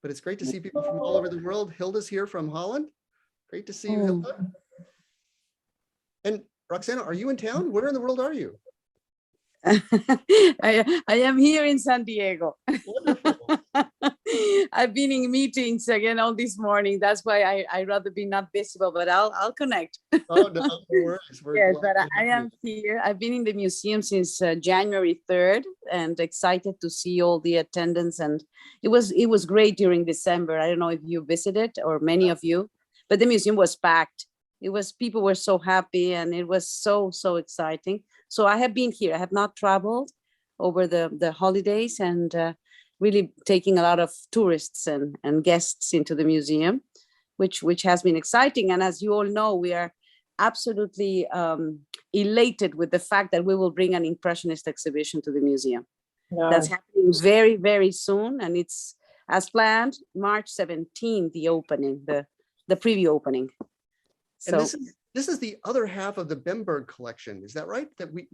but it's great to see people from all over the world. Hilda's here from Holland. Great to see you, Hilda. And Roxana, are you in town? Where in the world are you? I am here in San Diego. Wonderful. I've been in meetings again all this morning. That's why I'd rather be not visible, but I'll connect. Oh, no worries. Yes, but I am here. I've been in the museum since January 3rd and excited to see all the attendance. And it was great during December. I don't know if you visited or many of you, but the museum was packed. People were so happy and it was so exciting. So I have been here. I have not traveled over the holidays and really taking a lot of tourists and guests into the museum, which has been exciting. And as you all know, we are absolutely elated with the fact that we will bring an Impressionist exhibition to the museum. Yeah. That's happening very, very soon. And it's as planned, March 17, the opening, the preview opening. And so this is the other half of the Bemberg collection. Is that right?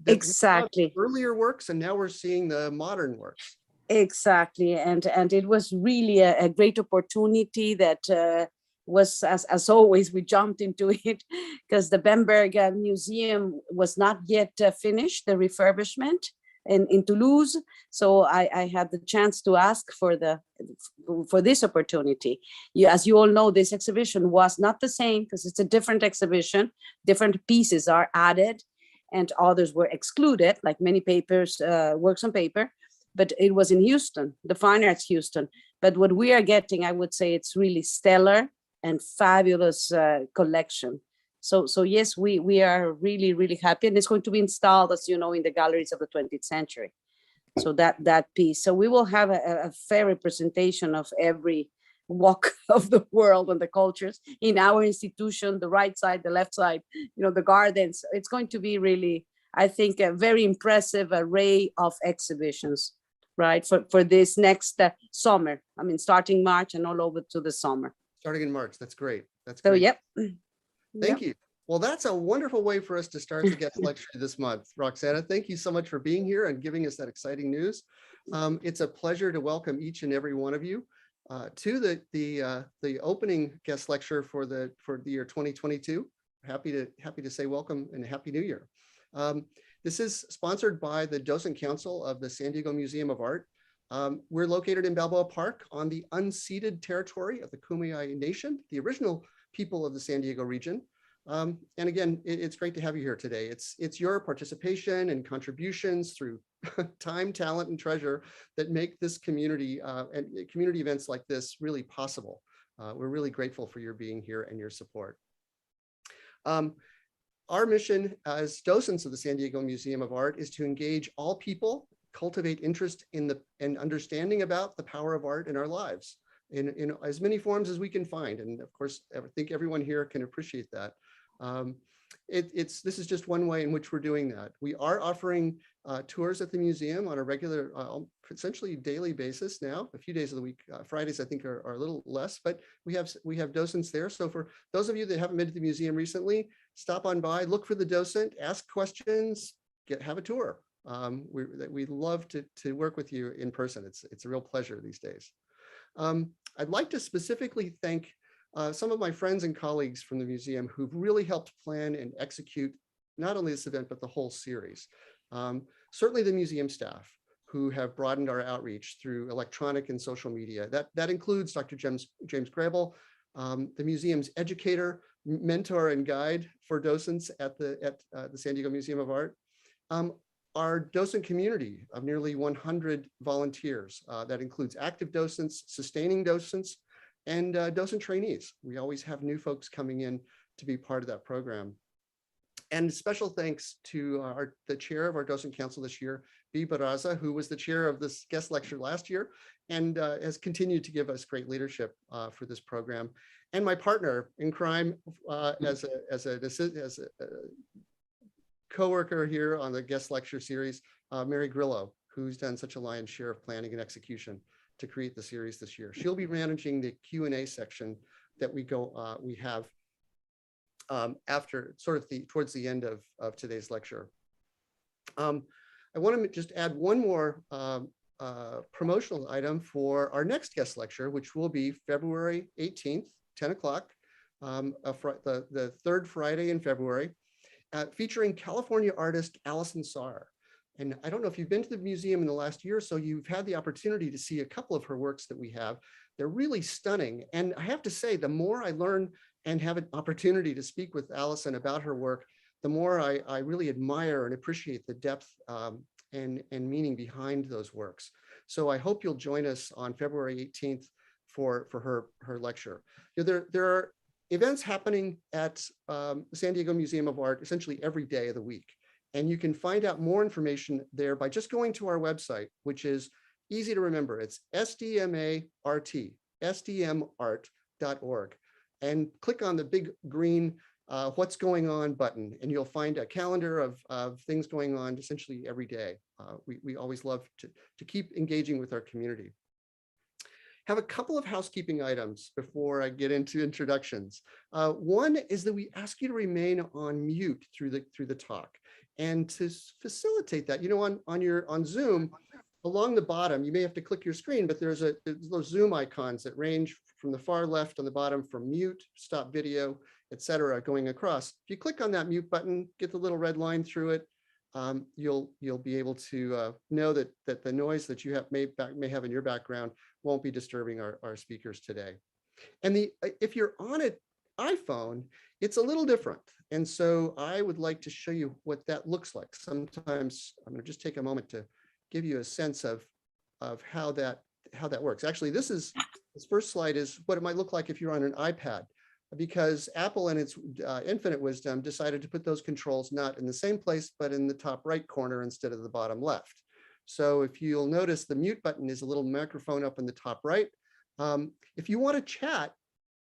Exactly. We earlier works and now we're seeing the modern works. Exactly. And it was really a great opportunity that was, as always, we jumped into it because the Bemberg Museum was not yet finished, the refurbishment in Toulouse. So I had the chance to ask for this opportunity. As you all know, this exhibition was not the same because it's a different exhibition. Different pieces are added and others were excluded, like many papers, works on paper, but it was in Houston, the Fine Arts Houston. But what we are getting, I would say it's really stellar and fabulous collection. So yes, we are really, really happy. And it's going to be installed, as you know, in the galleries of the 20th century. So that piece. So we will have a fair representation of every walk of the world and the cultures in our institution, the right side, the left side, the gardens. It's going to be really, I think, a very impressive array of exhibitions, right, for this next summer. I mean, starting March and all over to the summer. Starting in March. That's great. That's great. So, yep. Thank you. Well, that's a wonderful way for us to start the guest lecture this month. Roxana, thank you so much for being here and giving us that exciting news. It's a pleasure to welcome each and every one of you to the opening guest lecture for the year 2022. Happy to say welcome and Happy New Year. This is sponsored by the Docent Council of the San Diego Museum of Art. We're located in Balboa Park on the unceded territory of the Kumeyaay Nation, the original people of the San Diego region. And again, it's great to have you here today. It's your participation and contributions through time, talent, and treasure that make this community and community events like this really possible. We're really grateful for your being here and your support. Our mission as docents of the San Diego Museum of Art is to engage all people, cultivate interest in and understanding about the power of art in our lives in as many forms as we can find. And of course, I think everyone here can appreciate that. This is just one way in which we're doing that. We are offering tours at the museum on a regular, essentially daily basis now, a few days of the week. Fridays, I think, are a little less, but we have docents there. So for those of you that haven't been to the museum recently, stop on by, look for the docent, ask questions, have a tour. We love to work with you in person. It's a real pleasure these days. I'd like to specifically thank some of my friends and colleagues from the museum who've really helped plan and execute not only this event, but the whole series. Certainly the museum staff who have broadened our outreach through electronic and social media. That includes Dr. James Grable, the museum's educator, mentor, and guide for docents at the San Diego Museum of Art. Our docent community of nearly 100 volunteers. That includes active docents, sustaining docents, and docent trainees. We always have new folks coming in to be part of that program. And special thanks to the chair of our docent council this year, B. Barraza, who was the chair of this guest lecture last year and has continued to give us great leadership for this program. And my partner in crime as a co-worker here on the guest lecture series, Mary Grillo, who's done such a lion's share of planning and execution to create the series this year. She'll be managing the Q&A section that we have after towards the end of today's lecture. I want to just add one more promotional item for our next guest lecture, which will be February 18th, 10 o'clock, the third Friday in February, featuring California artist Allison Saar. And I don't know if you've been to the museum in the last year or so, you've had the opportunity to see a couple of her works that we have. They're really stunning. And I have to say, the more I learn and have an opportunity to speak with Allison about her work, the more I really admire and appreciate the depth and meaning behind those works. So I hope you'll join us on February 18th for her lecture. You know, there are events happening at the San Diego Museum of Art essentially every day of the week. And you can find out more information there by just going to our website, which is easy to remember. It's SDMA RT, sdmart.org. And click on the big green what's going on button, and you'll find a calendar of things going on essentially every day. We always love to keep engaging with our community. Have a couple of housekeeping items before I get into introductions. One is that we ask you to remain on mute through the talk. And to facilitate that, you know, on Zoom, along the bottom, you may have to click your screen, but there's those Zoom icons that range from the far left on the bottom from mute, stop video, etc., going across. If you click on that mute button, get the little red line through it, you'll be able to know that the noise that you may have in your background won't be disturbing our speakers today. And if you're on an iPhone, it's a little different. And so I would like to show you what that looks like. Sometimes I'm going to just take a moment to give you a sense of how that works. Actually, this first slide is what it might look like if you're on an iPad, because Apple in its infinite wisdom decided to put those controls not in the same place, but in the top right corner instead of the bottom left. So if you'll notice, the mute button is a little microphone up in the top right. If you want to chat,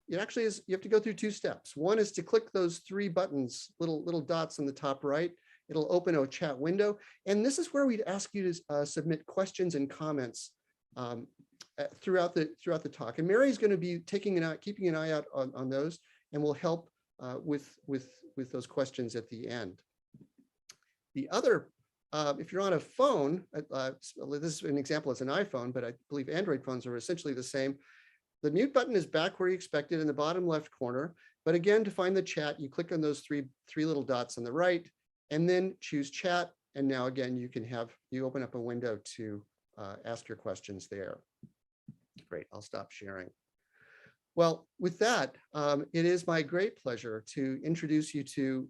it actually is, you have to go through two steps. One is to click those three buttons, little dots on the top right. It'll open a chat window. And this is where we'd ask you to submit questions and comments throughout the talk. And Mary's going to be keeping an eye out on those, and will help with those questions at the end. The other, if you're on a phone, this is an example as an iPhone, but I believe Android phones are essentially the same. The mute button is back where you expect it in the bottom left corner. But again, to find the chat, you click on those three little dots on the right, and then choose chat. And now again, you open up a window to ask your questions there. Great, I'll stop sharing. Well, with that, it is my great pleasure to introduce you to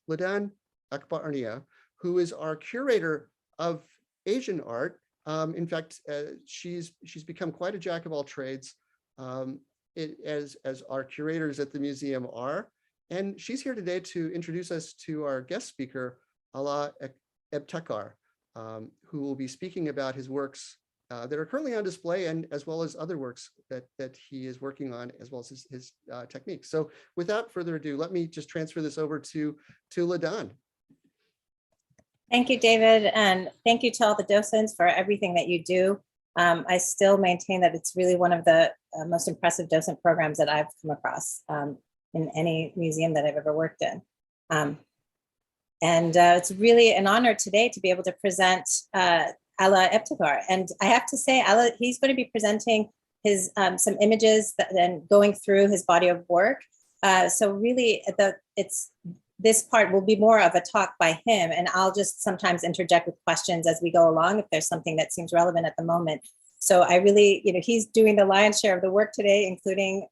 Ladan Akbarnia, who is our curator of Asian art. In fact, she's become quite a jack of all trades, as our curators at the museum are. And she's here today to introduce us to our guest speaker, Ala Ebtekar, who will be speaking about his works that are currently on display, and as well as other works that he is working on, as well as his techniques. So without further ado, let me just transfer this over to Ladan. Thank you, David, and thank you to all the docents for everything that you do. I still maintain that it's really one of the most impressive docent programs that I've come across in any museum that I've ever worked in. And it's really an honor today to be able to present Ala Ebtekar. And I have to say, Ala, he's going to be presenting his some images and going through his body of work. So really, this part will be more of a talk by him, and I'll just sometimes interject with questions as we go along if there's something that seems relevant at the moment. So I really, he's doing the lion's share of the work today, including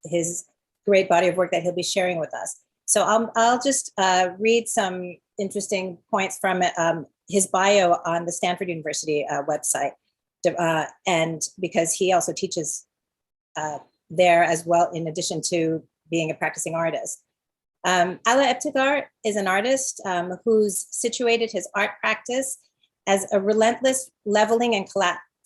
his great body of work that he'll be sharing with us. So I'll just read some interesting points from his bio on the Stanford University website, and because he also teaches there as well, in addition to being a practicing artist. Ala Ebtekar is an artist who's situated his art practice as a relentless leveling and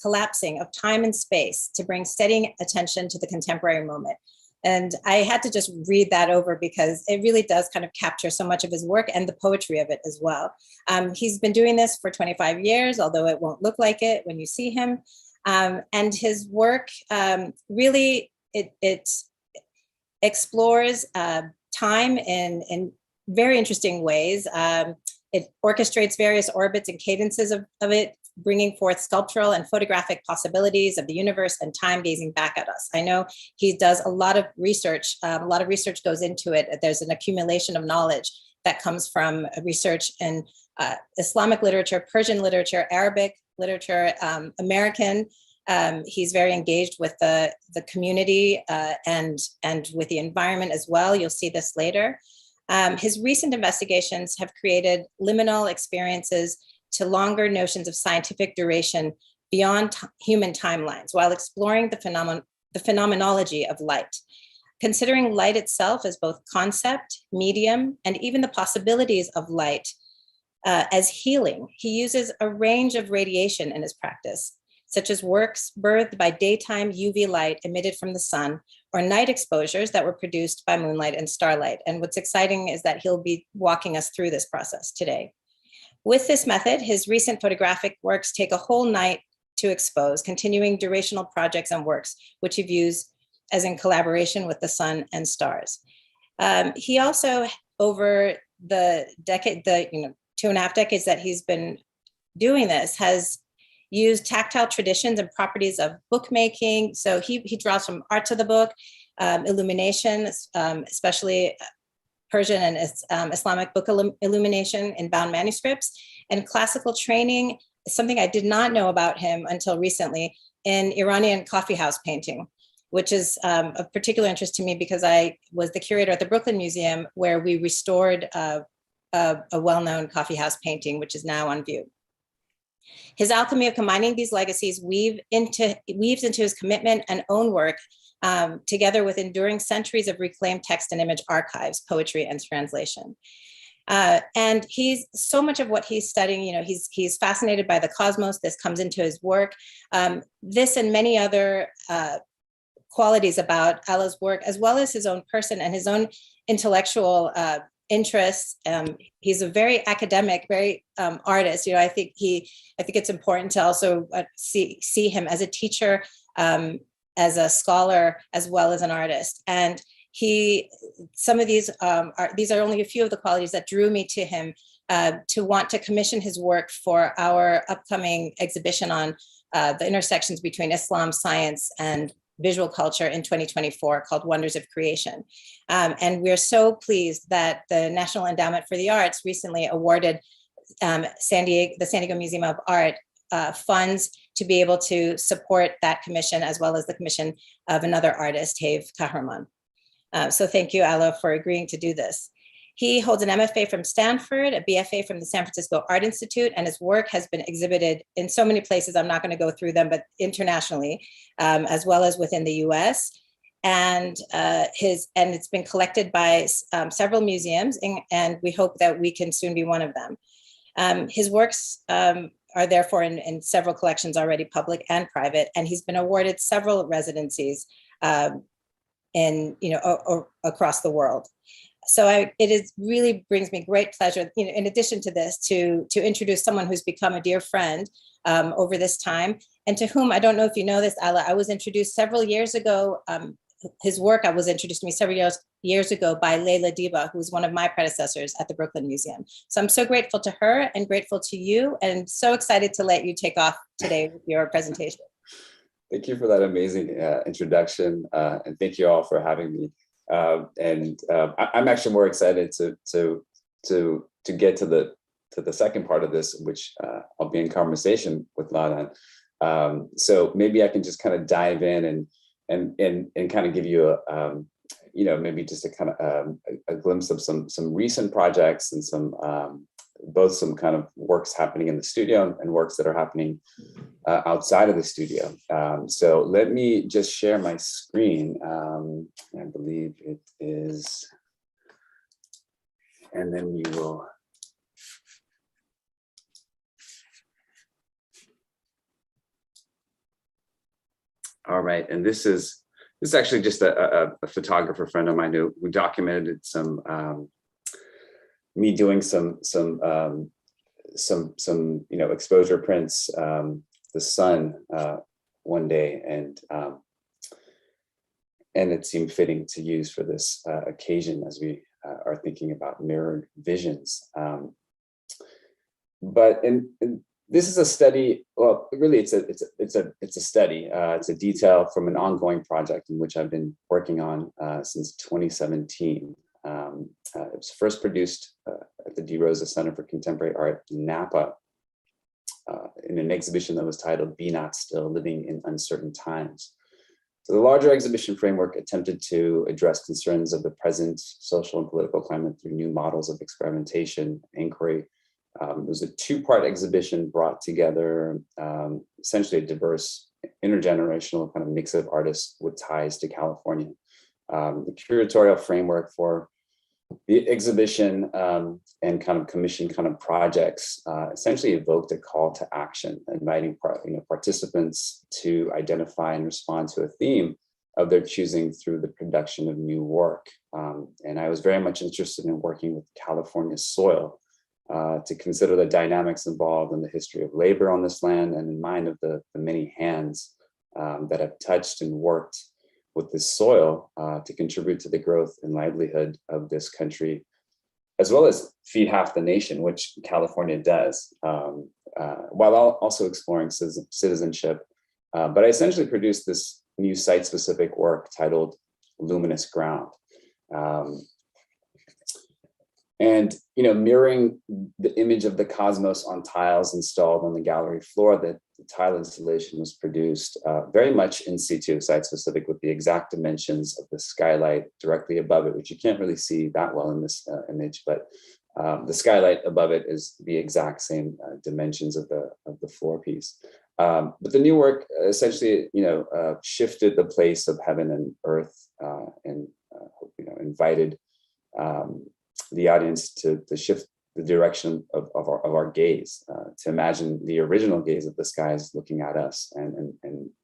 collapsing of time and space to bring steady attention to the contemporary moment. And I had to just read that over because it really does kind of capture so much of his work and the poetry of it as well. He's been doing this for 25 years, although it won't look like it when you see him. And his work really, it explores time in very interesting ways. It orchestrates various orbits and cadences of it bringing forth sculptural and photographic possibilities of the universe and time gazing back at us. I know he does a lot of research. A lot of research goes into it. There's an accumulation of knowledge that comes from research in Islamic literature, Persian literature, Arabic literature, American. He's very engaged with the community and with the environment as well. You'll see this later. His recent investigations have created liminal experiences to longer notions of scientific duration beyond human timelines, while exploring the phenomenology of light. Considering light itself as both concept, medium, and even the possibilities of light as healing, he uses a range of radiation in his practice, such as works birthed by daytime UV light emitted from the sun, or night exposures that were produced by moonlight and starlight. And what's exciting is that he'll be walking us through this process today. With this method, his recent photographic works take a whole night to expose, continuing durational projects and works, which he views as in collaboration with the sun and stars. He also, over the decade, 2.5 decades that he's been doing this, has used tactile traditions and properties of bookmaking. So he draws from art to the book, illumination, especially Persian and Islamic book illumination in bound manuscripts, and classical training, something I did not know about him until recently, in Iranian coffeehouse painting, which is of particular interest to me because I was the curator at the Brooklyn Museum, where we restored a well-known coffeehouse painting, which is now on view. His alchemy of combining these legacies weaves into his commitment and own work, together with enduring centuries of reclaimed text and image archives, poetry, and translation. And he's so much of what he's studying, he's fascinated by the cosmos. This comes into his work. This and many other qualities about Ala's work, as well as his own person and his own intellectual interests. He's a very academic, very artist. I think it's important to also see him as a teacher, as a scholar, as well as an artist. And some of these are only a few of the qualities that drew me to him, to want to commission his work for our upcoming exhibition on the intersections between Islam, science, and visual culture in 2024, called Wonders of Creation. And we're so pleased that the National Endowment for the Arts recently awarded the San Diego Museum of Art funds to be able to support that commission, as well as the commission of another artist, Have Kahraman. So thank you, Ala, for agreeing to do this. He holds an MFA from Stanford, a BFA from the San Francisco Art Institute, and his work has been exhibited in so many places. I'm not going to go through them, but internationally, as well as within the US. And it's been collected by several museums, and we hope that we can soon be one of them. His works are therefore in several collections already, public and private, and he's been awarded several residencies across the world. So it really brings me great pleasure, in addition to this, to introduce someone who's become a dear friend over this time, and to whom, I don't know if you know this, Ala, I was introduced several years ago. His work was introduced to me several years ago by Leila Diba, who was one of my predecessors at the Brooklyn Museum. So I'm so grateful to her and grateful to you, and so excited to let you take off today with your presentation. Thank you for that amazing introduction, and thank you all for having me. I'm actually more excited to get to the second part of this, which I'll be in conversation with Ladan. So maybe I can just kind of dive in and kind of give you maybe just a kind of a glimpse of some recent projects and both some kind of works happening in the studio and works that are happening outside of the studio. So let me just share my screen. I believe it is, and then we will. All right, and this is actually just a photographer friend of mine who documented some me doing some exposure prints, the sun one day, and it seemed fitting to use for this occasion as we are thinking about mirrored visions. But in This is a study. Well, really, it's a study. It's a detail from an ongoing project in which I've been working on since 2017. It was first produced at the De Rosa Center for Contemporary Art in Napa in an exhibition that was titled "Be Not Still: Living in Uncertain Times." So the larger exhibition framework attempted to address concerns of the present social and political climate through new models of experimentation, inquiry. It was a two-part exhibition brought together essentially a diverse intergenerational kind of mix of artists with ties to California. The curatorial framework for the exhibition and kind of commission kind of projects essentially evoked a call to action, inviting participants to identify and respond to a theme of their choosing through the production of new work. And I was very much interested in working with California soil to consider the dynamics involved in the history of labor on this land and in mind of the many hands that have touched and worked with this soil to contribute to the growth and livelihood of this country, as well as feed half the nation, which California does, while also exploring citizenship. But I essentially produced this new site-specific work titled Luminous Ground. And mirroring the image of the cosmos on tiles installed on the gallery floor, that the tile installation was produced very much in situ, site-specific, with the exact dimensions of the skylight directly above it, which you can't really see that well in this image, but the skylight above it is the exact same dimensions of the floor piece. But the new work essentially, shifted the place of heaven and earth and invited the audience to shift the direction of our gaze, to imagine the original gaze of the skies looking at us, and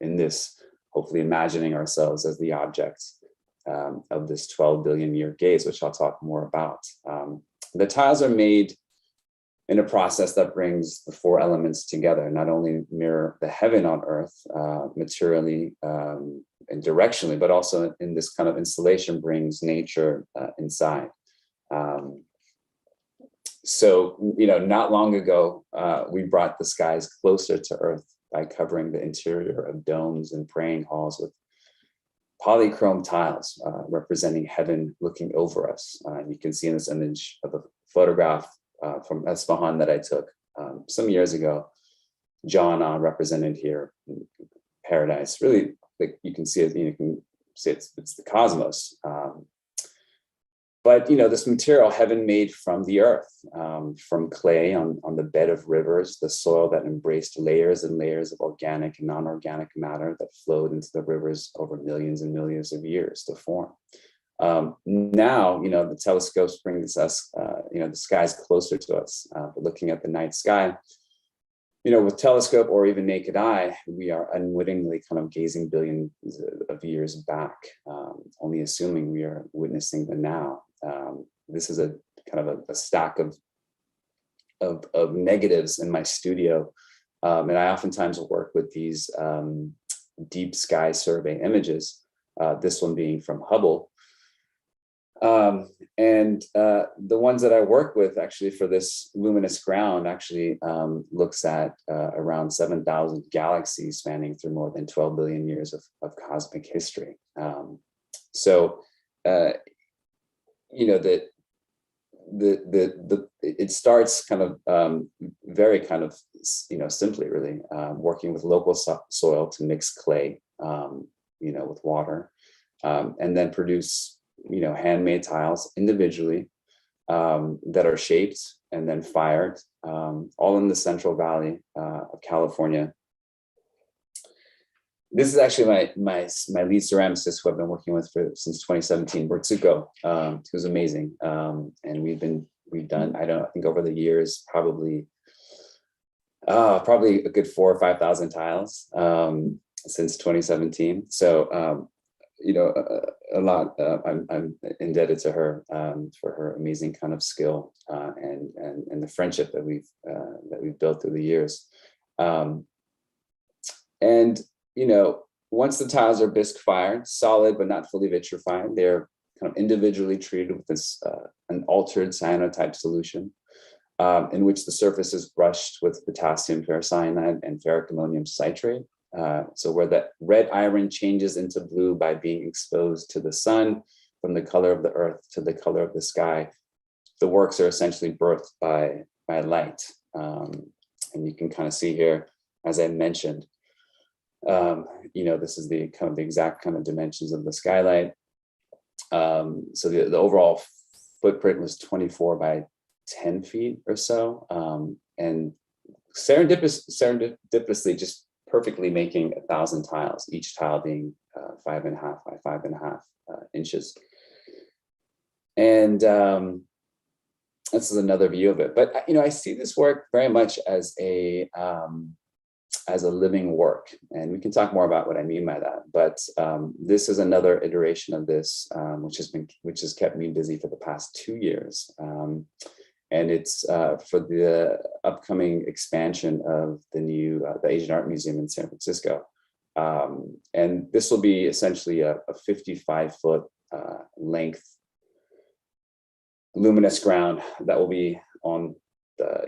in this, hopefully imagining ourselves as the objects of this 12 billion year gaze, which I'll talk more about. The tiles are made in a process that brings the four elements together, not only mirror the heaven on earth materially and directionally, but also in this kind of installation brings nature inside. So, not long ago, we brought the skies closer to Earth by covering the interior of domes and praying halls with polychrome tiles representing heaven looking over us. You can see in this image of a photograph from Esfahan that I took some years ago, Jannah represented here, paradise. Really, like you can see it. You can see it's the cosmos. But this material, heaven made from the earth, from clay on the bed of rivers, the soil that embraced layers and layers of organic and non-organic matter that flowed into the rivers over millions and millions of years to form. Now, the telescopes bring us, the skies closer to us. But looking at the night sky, with telescope or even naked eye, we are unwittingly kind of gazing billions of years back, only assuming we are witnessing the now. This is a kind of a stack of negatives in my studio. And I oftentimes work with these deep sky survey images, this one being from Hubble. And the ones that I work with actually for this luminous ground actually looks at around 7,000 galaxies spanning through more than 12 billion years of cosmic history. It starts kind of very kind of simply really working with local soil to mix clay with water and then produce handmade tiles individually that are shaped and then fired all in the Central Valley of California. This is actually my lead ceramicist who I've been working with since 2017, Bertsuko, who's amazing. And we've done, I think over the years, probably a good 4,000 or 5,000 tiles since 2017. So, a lot. I'm indebted to her for her amazing kind of skill and the friendship that we've built through the years. Once the tiles are bisque fired, solid but not fully vitrified, they're kind of individually treated with this an altered cyanotype solution. in which the surface is brushed with potassium ferrocyanide and ferric ammonium citrate. So where that red iron changes into blue by being exposed to the sun, from the color of the earth to the color of the sky, the works are essentially birthed by light. And you can kind of see here, as I mentioned, this is the kind of the exact kind of dimensions of the skylight. So the overall footprint was 24 by 10 feet or so, and serendipitously just perfectly making 1,000 tiles, each tile being 5.5 by 5.5 inches. And this is another view of it. But I see this work very much as a living work, and we can talk more about what I mean by that. But this is another iteration of this, which has kept me busy for the past 2 years. And it's for the upcoming expansion of the new the Asian Art Museum in San Francisco. And this will be essentially a 55-foot length luminous ground that will be on the,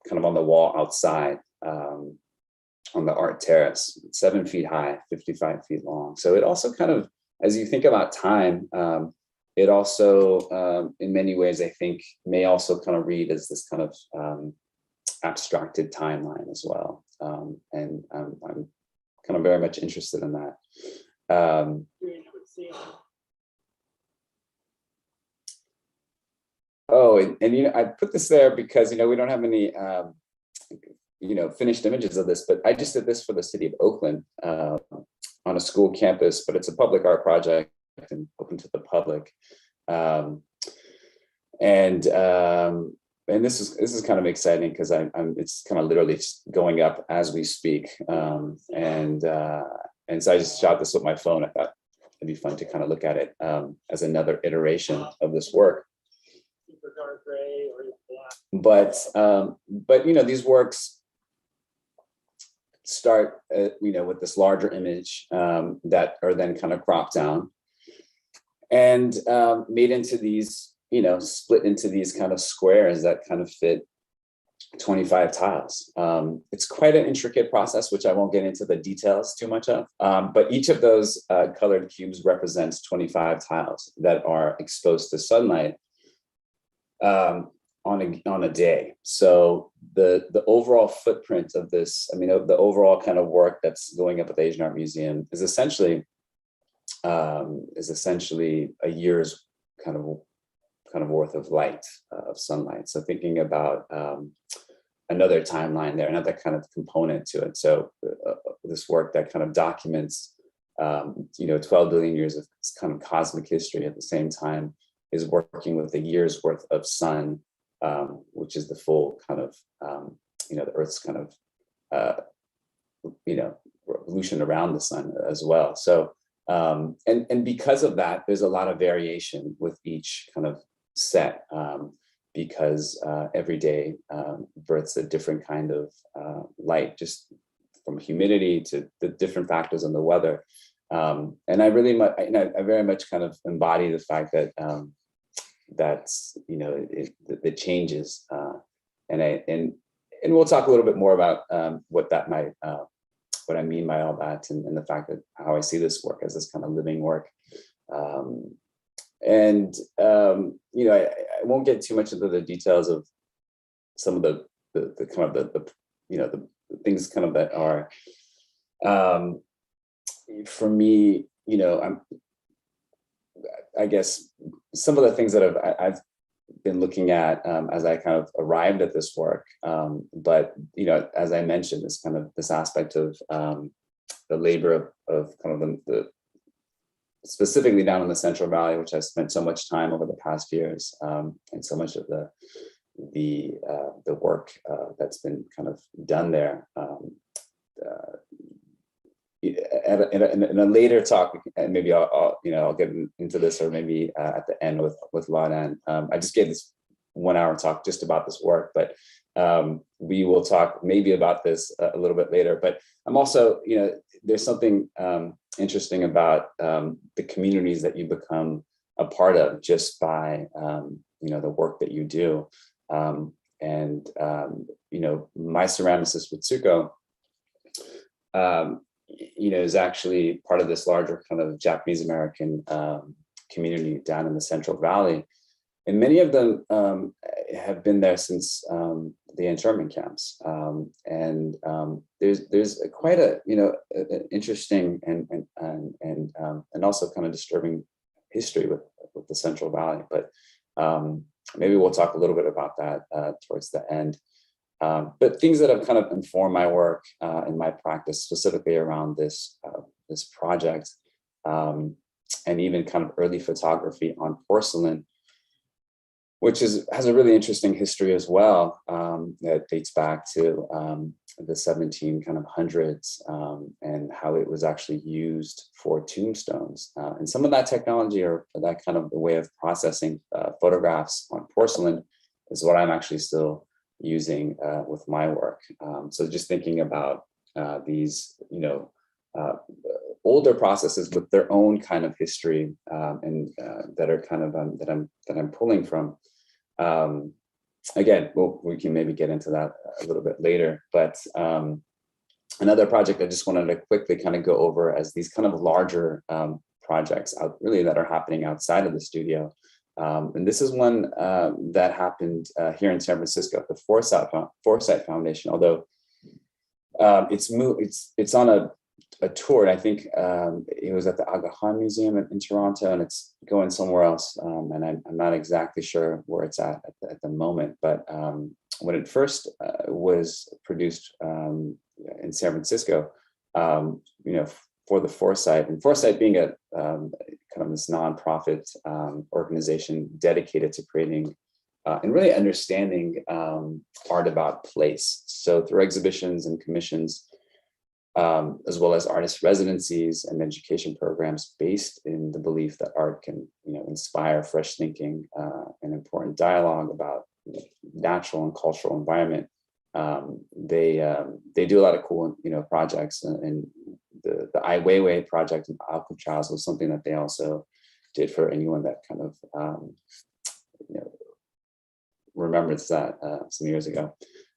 kind of on the wall outside on the art terrace, 7 feet high, 55 feet long. So it also kind of, as you think about time, it also, in many ways, I think, may also kind of read as this kind of abstracted timeline as well. And I'm kind of very much interested in that. And I put this there because, we don't have any, finished images of this, but I just did this for the city of Oakland on a school campus, but it's a public art project and open to the public. And this is kind of exciting because it's kind of literally just going up as we speak. And so I just shot this with my phone. I thought it'd be fun to kind of look at it as another iteration of this work. Dark gray or black. But these works start with this larger image that are then kind of cropped down and made into these, split into these kind of squares that kind of fit 25 tiles. It's quite an intricate process, which I won't get into the details too much of, but each of those colored cubes represents 25 tiles that are exposed to sunlight on a day. So the overall footprint of this, the overall kind of work that's going up at the Asian Art Museum is essentially a year's kind of worth of light, of sunlight. So thinking about another timeline there, another kind of component to it. So this work that kind of documents 12 billion years of kind of cosmic history at the same time is working with a year's worth of sun, which is the full kind of, the Earth's kind of, revolution around the sun as well. So, and because of that, there's a lot of variation with each kind of set, because every day births a different kind of light, just from humidity to the different factors in the weather. And I very much kind of embody the fact that that's it changes, and we'll talk a little bit more about what I mean by all that, and the fact that how I see this work as this kind of living work. I won't get too much into the details of some of the kind of the things kind of that are for me, I guess some of the things that I've been looking at as I kind of arrived at this work, but as I mentioned, this aspect of the labor of kind of the specifically down in the Central Valley, which I've spent so much time over the past years, and so much of the work that's been kind of done there. In a later talk, and maybe I'll get into this, or maybe at the end with Ladan. I just gave this 1 hour talk just about this work, but we will talk maybe about this a little bit later. But I'm also, there's something interesting about the communities that you become a part of just by the work that you do. you know, my ceramicist with Tsuko, you know, is actually part of this larger kind of Japanese American community down in the Central Valley. And many of them have been there since the internment camps. There's quite a, you know, an interesting and also kind of disturbing history with the Central Valley. But maybe we'll talk a little bit about that towards the end. But things that have kind of informed my work and my practice specifically around this this project, and even kind of early photography on porcelain, which has a really interesting history as well, that dates back to the 1700s, and how it was actually used for tombstones. And some of that technology, or that kind of the way of processing photographs on porcelain, is what I'm actually still using with my work. So just thinking about these, you know, older processes with their own kind of history, and that are kind of that I'm pulling from. Again, we can maybe get into that a little bit later, but another project I just wanted to quickly kind of go over as these kind of larger projects out really that are happening outside of the studio. And this is one that happened here in San Francisco at the Foresight Foundation, although it's on a tour, and I think it was at the Aga Khan Museum in Toronto, and it's going somewhere else, and I'm not exactly sure where it's at the moment. But when it first was produced in San Francisco, you know, for the Foresight, and Foresight being a kind of this nonprofit organization dedicated to creating and really understanding art about place. So through exhibitions and commissions, as well as artist residencies and education programs based in the belief that art can, you know, inspire fresh thinking and important dialogue about, you know, natural and cultural environment. They do a lot of cool, you know, projects, and the Ai Weiwei project in Alcatraz was something that they also did for anyone that kind of you know, remembers that some years ago.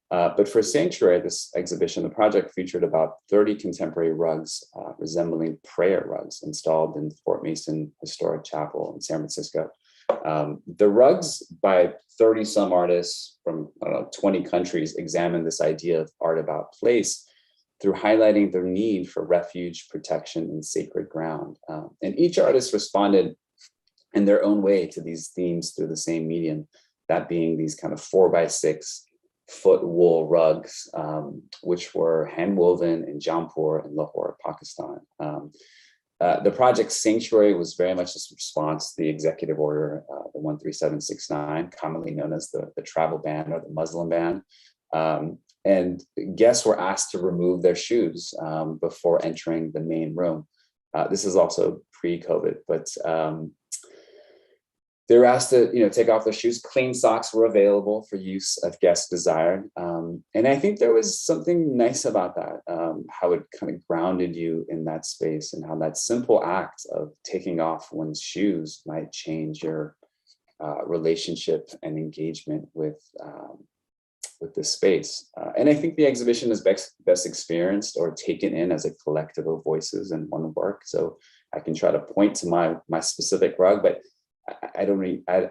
But for Sanctuary, this exhibition, the project featured about 30 contemporary rugs resembling prayer rugs installed in the Fort Mason Historic Chapel in San Francisco. The rugs by 30 some artists from, I don't know, 20 countries examined this idea of art about place through highlighting their need for refuge, protection, and sacred ground. And each artist responded in their own way to these themes through the same medium, that being these kind of 4x6 foot wool rugs, which were hand woven in Jampur and Lahore, Pakistan. The project Sanctuary was very much a response to the executive order, the 13769, commonly known as the travel ban or the Muslim ban. And guests were asked to remove their shoes before entering the main room. This is also pre-COVID, but they were asked to, you know, take off their shoes. Clean socks were available for use if guests desired. And I think there was something nice about that, how it kind of grounded you in that space, and how that simple act of taking off one's shoes might change your relationship and engagement with this space. And I think the exhibition is best experienced or taken in as a collective of voices in one work. So I can try to point to my specific rug, but I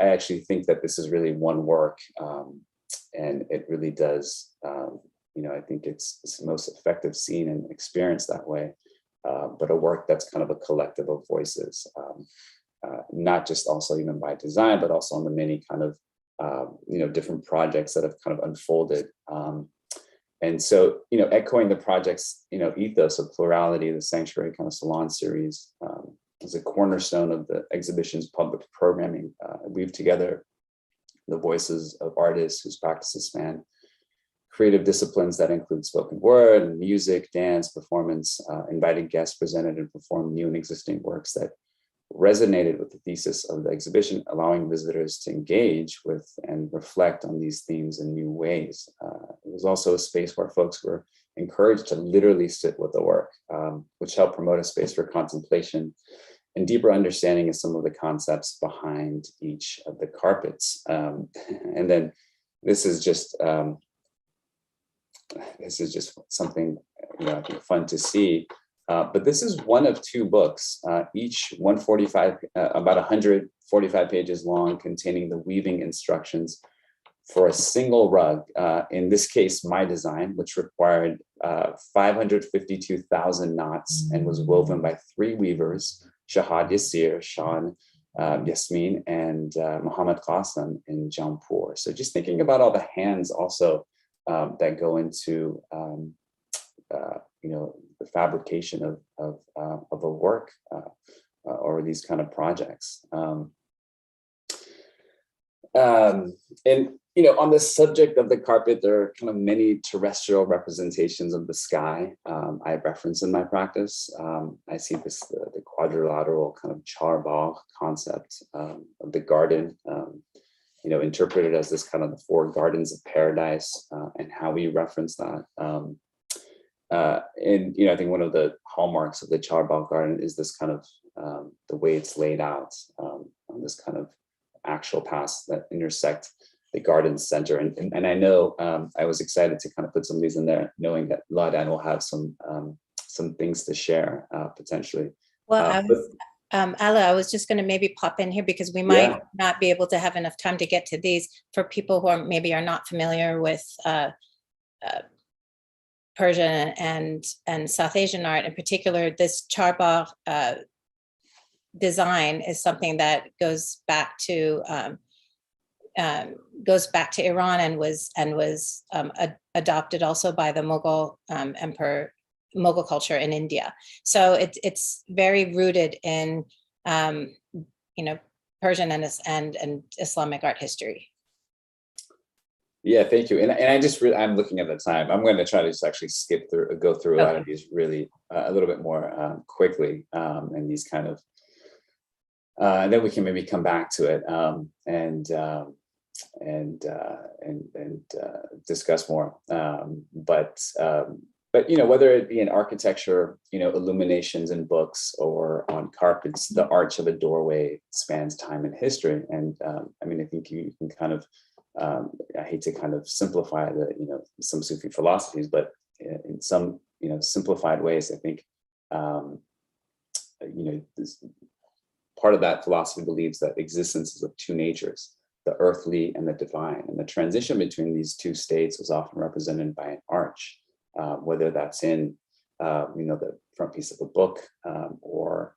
actually think that this is really one work, and it really does, you know, I think it's the most effective seen and experienced that way, but a work that's kind of a collective of voices, not just also even by design, but also on the many kind of, you know, different projects that have kind of unfolded. And so, you know, echoing the project's, you know, ethos of plurality, the Sanctuary kind of salon series, is a cornerstone of the exhibition's public programming. Weave together the voices of artists whose practices span creative disciplines that include spoken word, music, dance, performance. Invited guests presented and performed new and existing works that resonated with the thesis of the exhibition, allowing visitors to engage with and reflect on these themes in new ways. It was also a space where folks were encouraged to literally sit with the work, which helped promote a space for contemplation and deeper understanding of some of the concepts behind each of the carpets. And then this is just something, I think fun to see. But this is one of two books, each 145, about 145 pages long, containing the weaving instructions for a single rug. In this case, my design, which required 552,000 knots and was woven by 3 weavers, Shahad Yassir, Sean Yasmin, and Muhammad Qasim in Jaunpur. So just thinking about all the hands also that go into the fabrication of a work or these kind of projects. And on the subject of the carpet, there are kind of many terrestrial representations of the sky I reference in my practice. I see this the quadrilateral kind of charbagh concept of the garden, interpreted as this kind of the 4 gardens of paradise, and how we reference that. And I think one of the hallmarks of the charbagh garden is this kind of the way it's laid out on this kind of actual paths that intersect the garden center. And I know I was excited to kind of put some of these in there, knowing that Ladan will have some things to share potentially. Well, Ala, I was just going to maybe pop in here because we might not be able to have enough time to get to these for people who are not familiar with Persian and South Asian art. In particular, this charbagh design is something that goes back to Iran and was adopted also by the Mughal Mughal culture in India. So it's very rooted in Persian and Islamic art history. Yeah, thank you. And I'm looking at the time. I'm going to try to just actually go through a lot of these really a little bit more quickly, and these kind of, and then we can maybe come back to it and discuss more. But whether it be in architecture, illuminations in books or on carpets, the arch of a doorway spans time and history. And I think you can kind of, I hate to kind of simplify some Sufi philosophies, but in some, simplified ways, I think, this, part of that philosophy believes that existence is of 2 natures, the earthly and the divine. And the transition between these 2 states was often represented by an arch, whether that's in, the front piece of a book or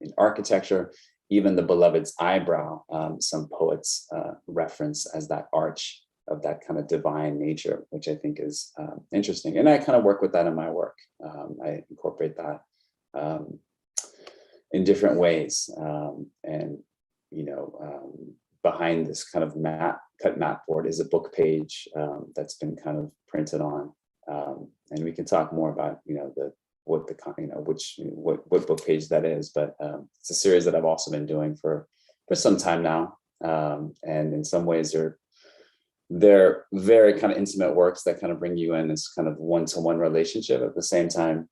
in architecture. Even the beloved's eyebrow, some poets reference as that arch of that kind of divine nature, which I think is interesting. And I kind of work with that in my work. I incorporate that in different ways. And behind this kind of cut mat board is a book page that's been kind of printed on. And we can talk more about, what book page that is, but it's a series that I've also been doing for some time now. And in some ways they're very kind of intimate works that kind of bring you in this kind of one-to-one relationship. At the same time,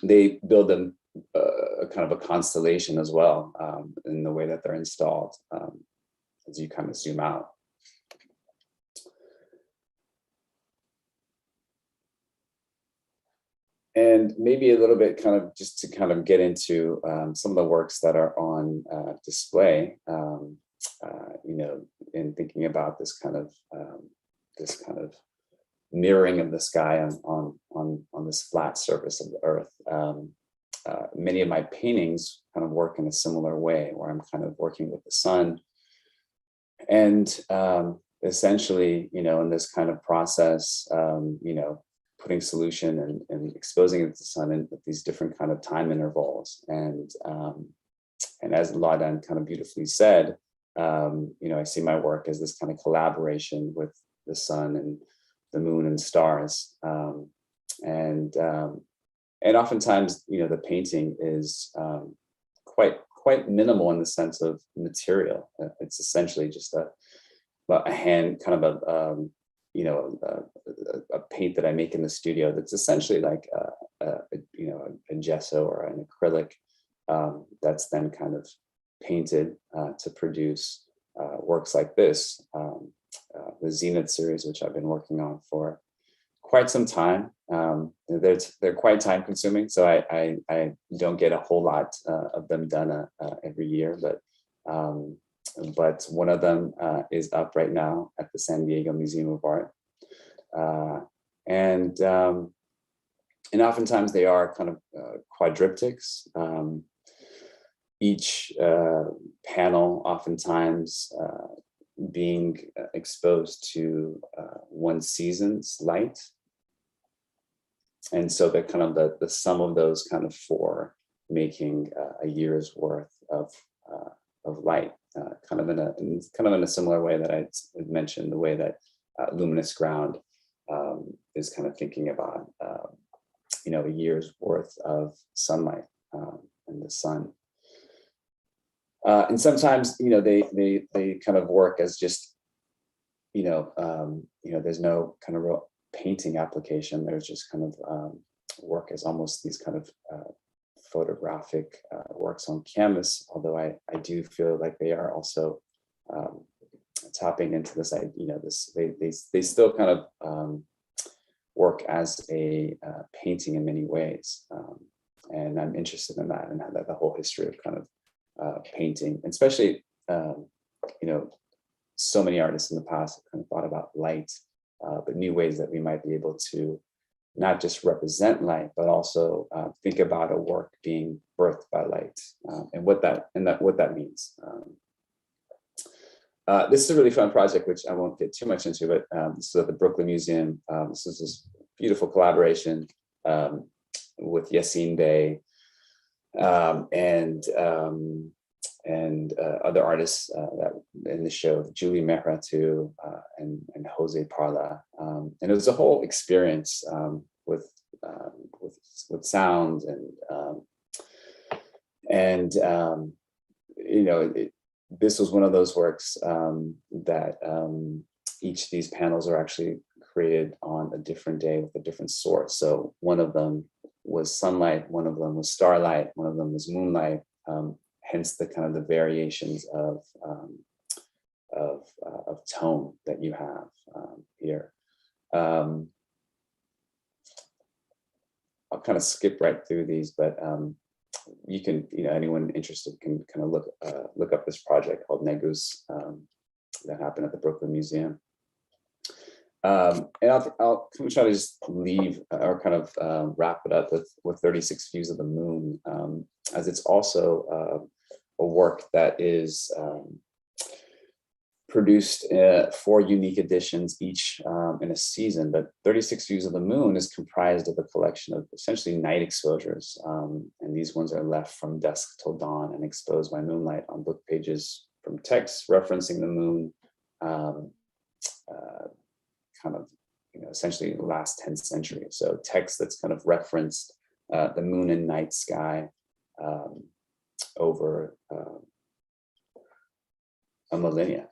they build them a kind of a constellation as well, in the way that they're installed, as you kind of zoom out. And maybe a little bit kind of just to kind of get into some of the works that are on display, in thinking about this kind of mirroring of the sky on this flat surface of the earth. Many of my paintings kind of work in a similar way, where I'm kind of working with the sun, and essentially, in this kind of process, putting solution and exposing it to the sun in these different kind of time intervals. And as Ladan kind of beautifully said, I see my work as this kind of collaboration with the sun and the moon and stars. And oftentimes, the painting is quite minimal in the sense of material. It's essentially just a hand kind of a paint that I make in the studio that's essentially like a gesso or an acrylic that's then kind of painted to produce works like this, the Zenith series, which I've been working on for quite some time. They're quite time consuming, so I don't get a whole lot of them done every year, but one of them is up right now at the San Diego Museum of Art. And oftentimes they are kind of quadriptychs. Each panel oftentimes being exposed to one season's light. And so they're kind of the sum of those kind of four making a year's worth of light, kind of in a similar way that I mentioned, the way that Luminous Ground is kind of thinking about a year's worth of sunlight and the sun. And sometimes they kind of work as just there's no kind of real painting application. There's just kind of work as almost these kind of photographic works on canvas, although I do feel like they are also tapping into this they still kind of work as a painting in many ways, and I'm interested in that and how that the whole history of kind of painting, and especially so many artists in the past have kind of thought about light, but new ways that we might be able to not just represent light, but also think about a work being birthed by light, and what that means. This is a really fun project, which I won't get too much into, but this is at the Brooklyn Museum. This is this beautiful collaboration with Yassine Bey and other artists that in the show, Julie Mehratu and Jose Parla, and it was a whole experience with sound this was one of those works that each of these panels are actually created on a different day with a different source. So one of them was sunlight, one of them was starlight, one of them was moonlight. Hence the kind of the variations of tone that you have here. I'll kind of skip right through these, but you can, anyone interested can kind of look up this project called Negus that happened at the Brooklyn Museum. And I'll try to just leave or kind of wrap it up with 36 Views of the Moon, as it's also a work that is produced 4 unique editions, each in a season. But 36 Views of the Moon is comprised of a collection of essentially night exposures. And these ones are left from dusk till dawn and exposed by moonlight on book pages from texts referencing the moon, kind of, essentially the last 10th century. So text that's kind of referenced the moon and night sky over a millennia.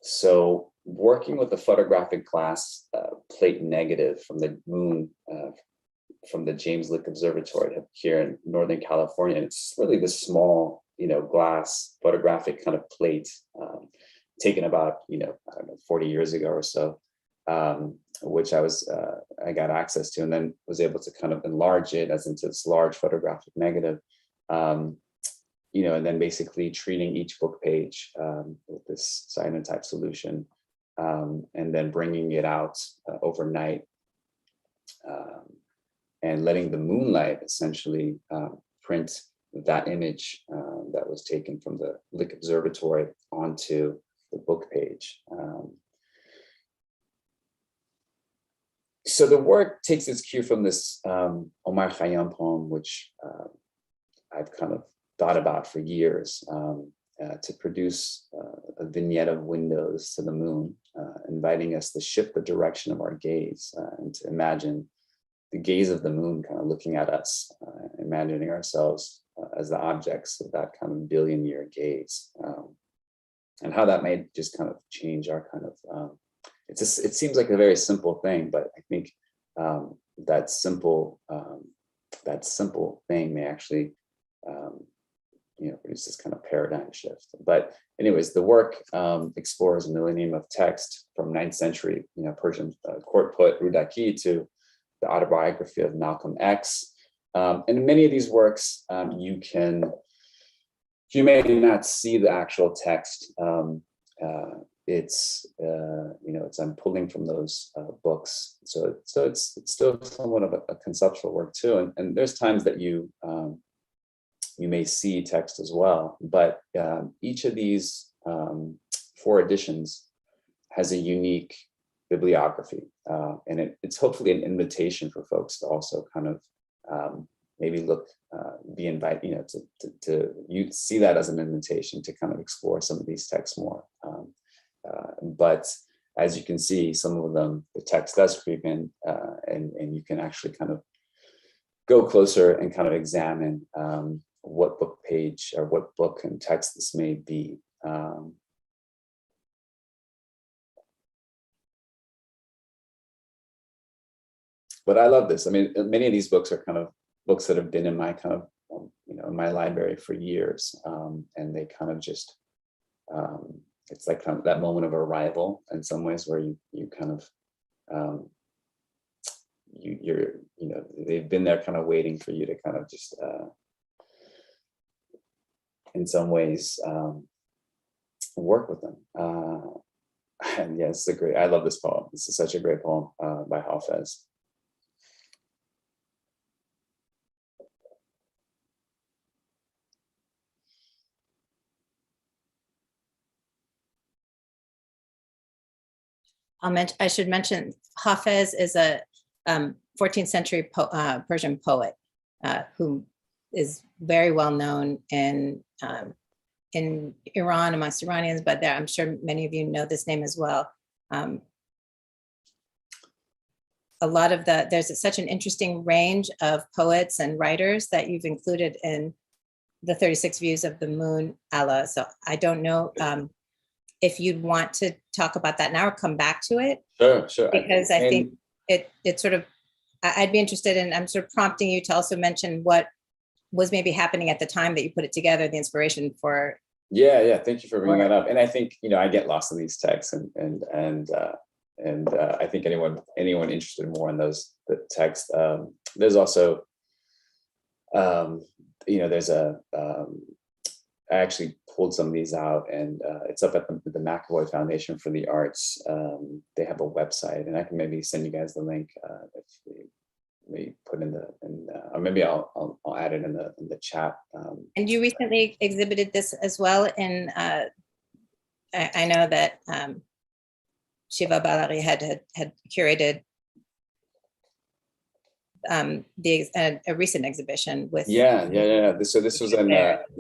So working with the photographic glass plate negative from the moon, from the James Lick Observatory here in Northern California, it's really this small, glass photographic kind of plate taken about, 40 years ago or so, which I got access to, and then was able to kind of enlarge it as into this large photographic negative, and then basically treating each book page with this cyanotype solution, and then bringing it out overnight, and letting the moonlight essentially print that image that was taken from the Lick Observatory onto the book page. So the work takes its cue from this Omar Khayyam poem, which I've kind of thought about for years, to produce a vignette of windows to the moon, inviting us to shift the direction of our gaze and to imagine the gaze of the moon kind of looking at us, imagining ourselves as the objects of that kind of billion-year gaze, and how that may just kind of change our kind of, it seems like a very simple thing, but I think that simple thing may actually produce this kind of paradigm shift. But anyways, the work explores a millennium of text from 9th century, Persian court poet Rudaki to the autobiography of Malcolm X. And in many of these works, you may not see the actual text. I'm pulling from those books, so it's still somewhat of a conceptual work too. And there's times that you may see text as well, but each of these 4 editions has a unique bibliography, and it's hopefully an invitation for folks to also kind of maybe look, be invited, to you see that as an invitation to kind of explore some of these texts more. But as you can see, some of them, the text does creep in, and you can actually kind of go closer and kind of examine what book page or what book and text this may be. But I love this. I mean, many of these books are kind of books that have been in my kind of, in my library for years, and they kind of just, it's like kind of that moment of arrival in some ways, where you kind of, they've been there kind of waiting for you to kind of just, in some ways, work with them. And yes, I love this poem. This is such a great poem by Hafez. I should mention Hafez is a 14th century Persian poet who is very well known in Iran amongst Iranians, but I'm sure many of you know this name as well. A lot of there's such an interesting range of poets and writers that you've included in the 36 Views of the Moon, Ala. So I don't know if you'd want to talk about that now or come back to it. Sure. Because I think it sort of, I'd be interested in, I'm sort of prompting you to also mention what was maybe happening at the time that you put it together, the inspiration for. Yeah. Thank you for bringing that up. And I think, I get lost in these texts, and I think anyone interested more in the text, there's also, there's I actually pulled some of these out, and it's up at the McAvoy Foundation for the Arts. They have a website, and I can maybe send you guys the link if we put or maybe I'll add it in the chat. And you recently exhibited this as well in, I know that Shiva Balari had curated a recent exhibition with. Yeah. So this was in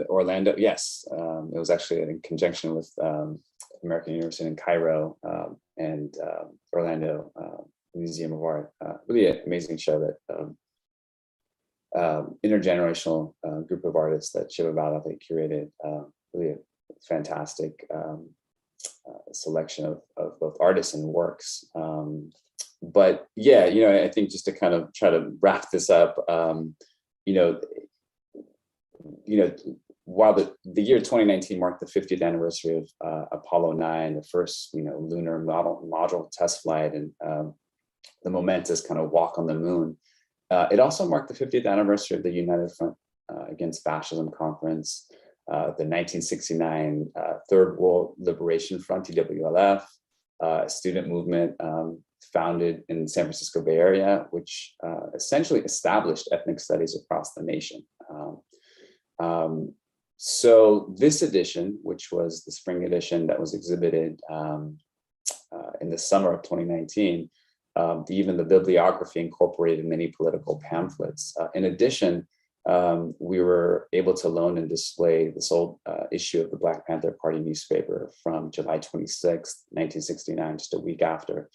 Orlando. Yes, it was actually in conjunction with American University in Cairo and Orlando Museum of Art. Really an amazing show that intergenerational group of artists that Shiva Balari curated. Really a fantastic selection of both artists and works. But yeah, I think just to kind of try to wrap this up, while the year 2019 marked the 50th anniversary of Apollo 9, the first lunar module test flight, and the momentous kind of walk on the moon, it also marked the 50th anniversary of the United Front Against Fascism Conference, the 1969 Third World Liberation Front, TWLF, student movement founded in San Francisco Bay Area, which essentially established ethnic studies across the nation. So this edition, which was the spring edition that was exhibited in the summer of 2019, even the bibliography incorporated many political pamphlets. In addition, we were able to loan and display this old issue of the Black Panther Party newspaper from July 26th, 1969, just a week after,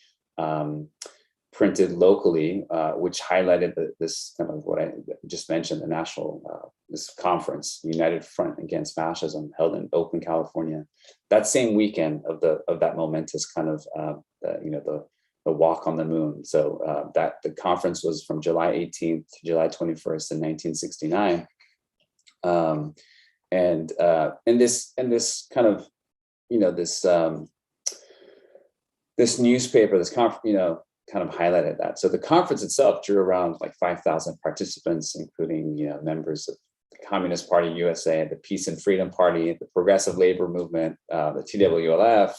printed locally, which highlighted this kind of what I just mentioned, the national, this conference, United Front Against Fascism, held in Oakland, California, that same weekend of that momentous kind of, the walk on the moon. So that the conference was from July 18th to July 21st in 1969. this kind of, this newspaper, this conference, kind of highlighted that. So the conference itself drew around like 5,000 participants, including, members of the Communist Party USA, the Peace and Freedom Party, the Progressive Labor Movement, the TWLF,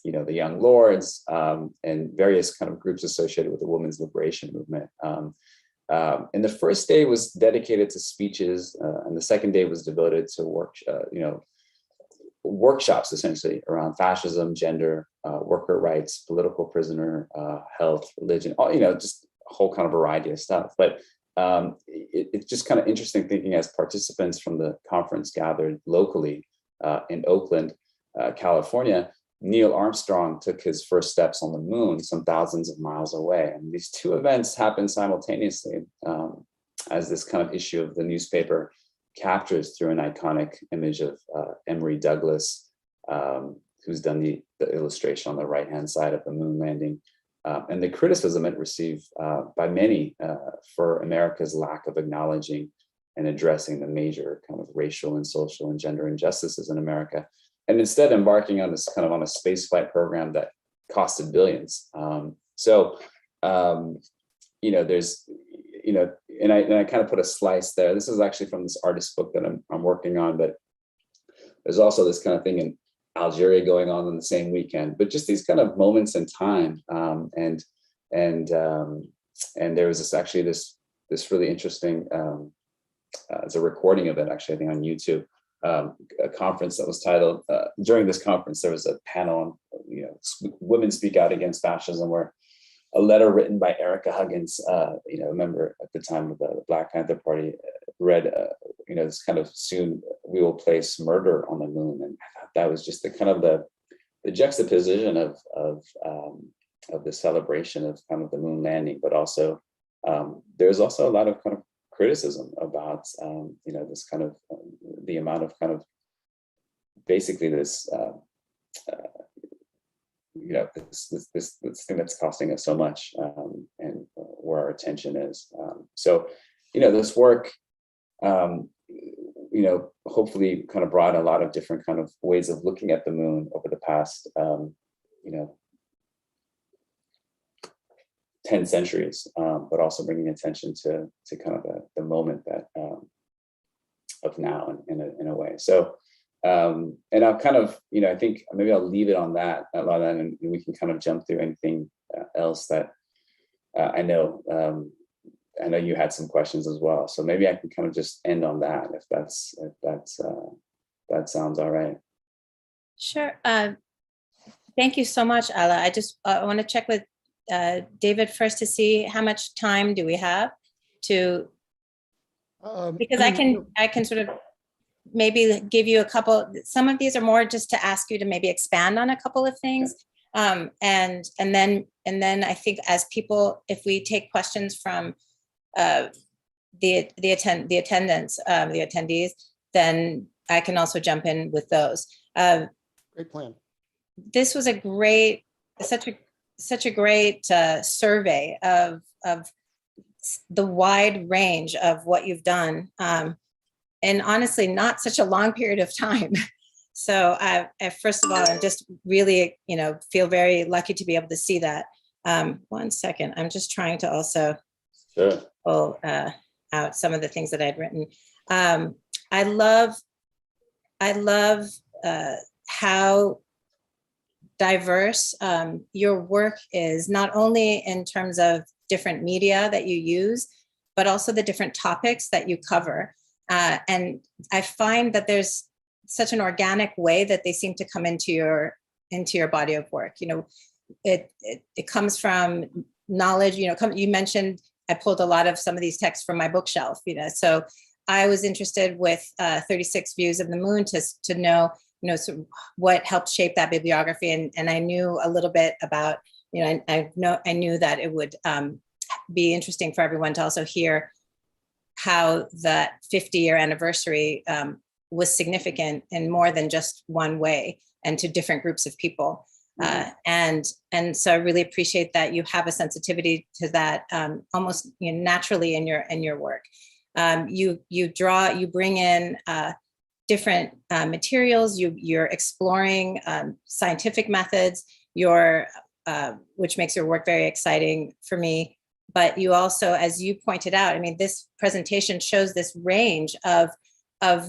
the Young Lords, and various kind of groups associated with the Women's Liberation Movement. And the first day was dedicated to speeches, and the second day was devoted to workshops essentially around fascism, gender, worker rights, political prisoner, health, religion, just a whole kind of variety of stuff. But it's just kind of interesting thinking as participants from the conference gathered locally in Oakland, California. Neil Armstrong took his first steps on the moon some thousands of miles away. And these two events happened simultaneously as this kind of issue of the newspaper captures through an iconic image of Emory Douglas, who's done the illustration on the right-hand side of the moon landing. And the criticism it received by many for America's lack of acknowledging and addressing the major kind of racial and social and gender injustices in America. And instead embarking on this kind of on a spaceflight program that costed billions. There's, and I kind of put a slice there. This is actually from this artist book that I'm working on, but there's also this kind of thing in Algeria going on the same weekend, but just these kind of moments in time. And there was this really interesting, it's a recording of it actually, I think on YouTube, a conference that was titled, during this conference, there was a panel on, women speak out against fascism, where a letter written by Erica Huggins, a member at the time of the Black Panther Party, read, this kind of soon we will place murder on the moon. And I thought that was just the kind of the juxtaposition of the celebration of kind of the moon landing, but also there's also a lot of kind of criticism about, this kind of the amount of kind of basically this, this thing that's costing us so much, and where our attention is. This work, hopefully kind of brought a lot of different kind of ways of looking at the moon over the past, 10 centuries, but also bringing attention to kind of the moment that of now in a way. So, and I'll kind of, I think maybe I'll leave it on that, Ladan, and we can kind of jump through anything else that I know you had some questions as well. So maybe I can kind of just end on that if that sounds all right. Sure. Thank you so much, Ala. I want to check with David first to see how much time do we have to, because I can sort of maybe give you a couple. Some of these are more just to ask you to maybe expand on a couple of things, and then I think as people, if we take questions from the attendees, then I can also jump in with those. Great plan. This was such a great survey of the wide range of what you've done, and honestly, not such a long period of time. So first of all, I just really, feel very lucky to be able to see that. 1 second, I'm just trying to also pull out some of the things that I'd written. I love how diverse your work is, not only in terms of different media that you use, but also the different topics that you cover. And I find that there's such an organic way that they seem to come into your body of work. It comes from knowledge. You mentioned I pulled a lot of some of these texts from my bookshelf. So I was interested with 36 Views of the Moon to know, so what helped shape that bibliography, and I knew a little bit about, I knew that it would be interesting for everyone to also hear how that 50-year anniversary was significant in more than just one way and to different groups of people. And so I really appreciate that you have a sensitivity to that almost naturally in your work. You bring in different materials. You're exploring scientific methods, which makes your work very exciting for me. But you also, as you pointed out, I mean, this presentation shows this range of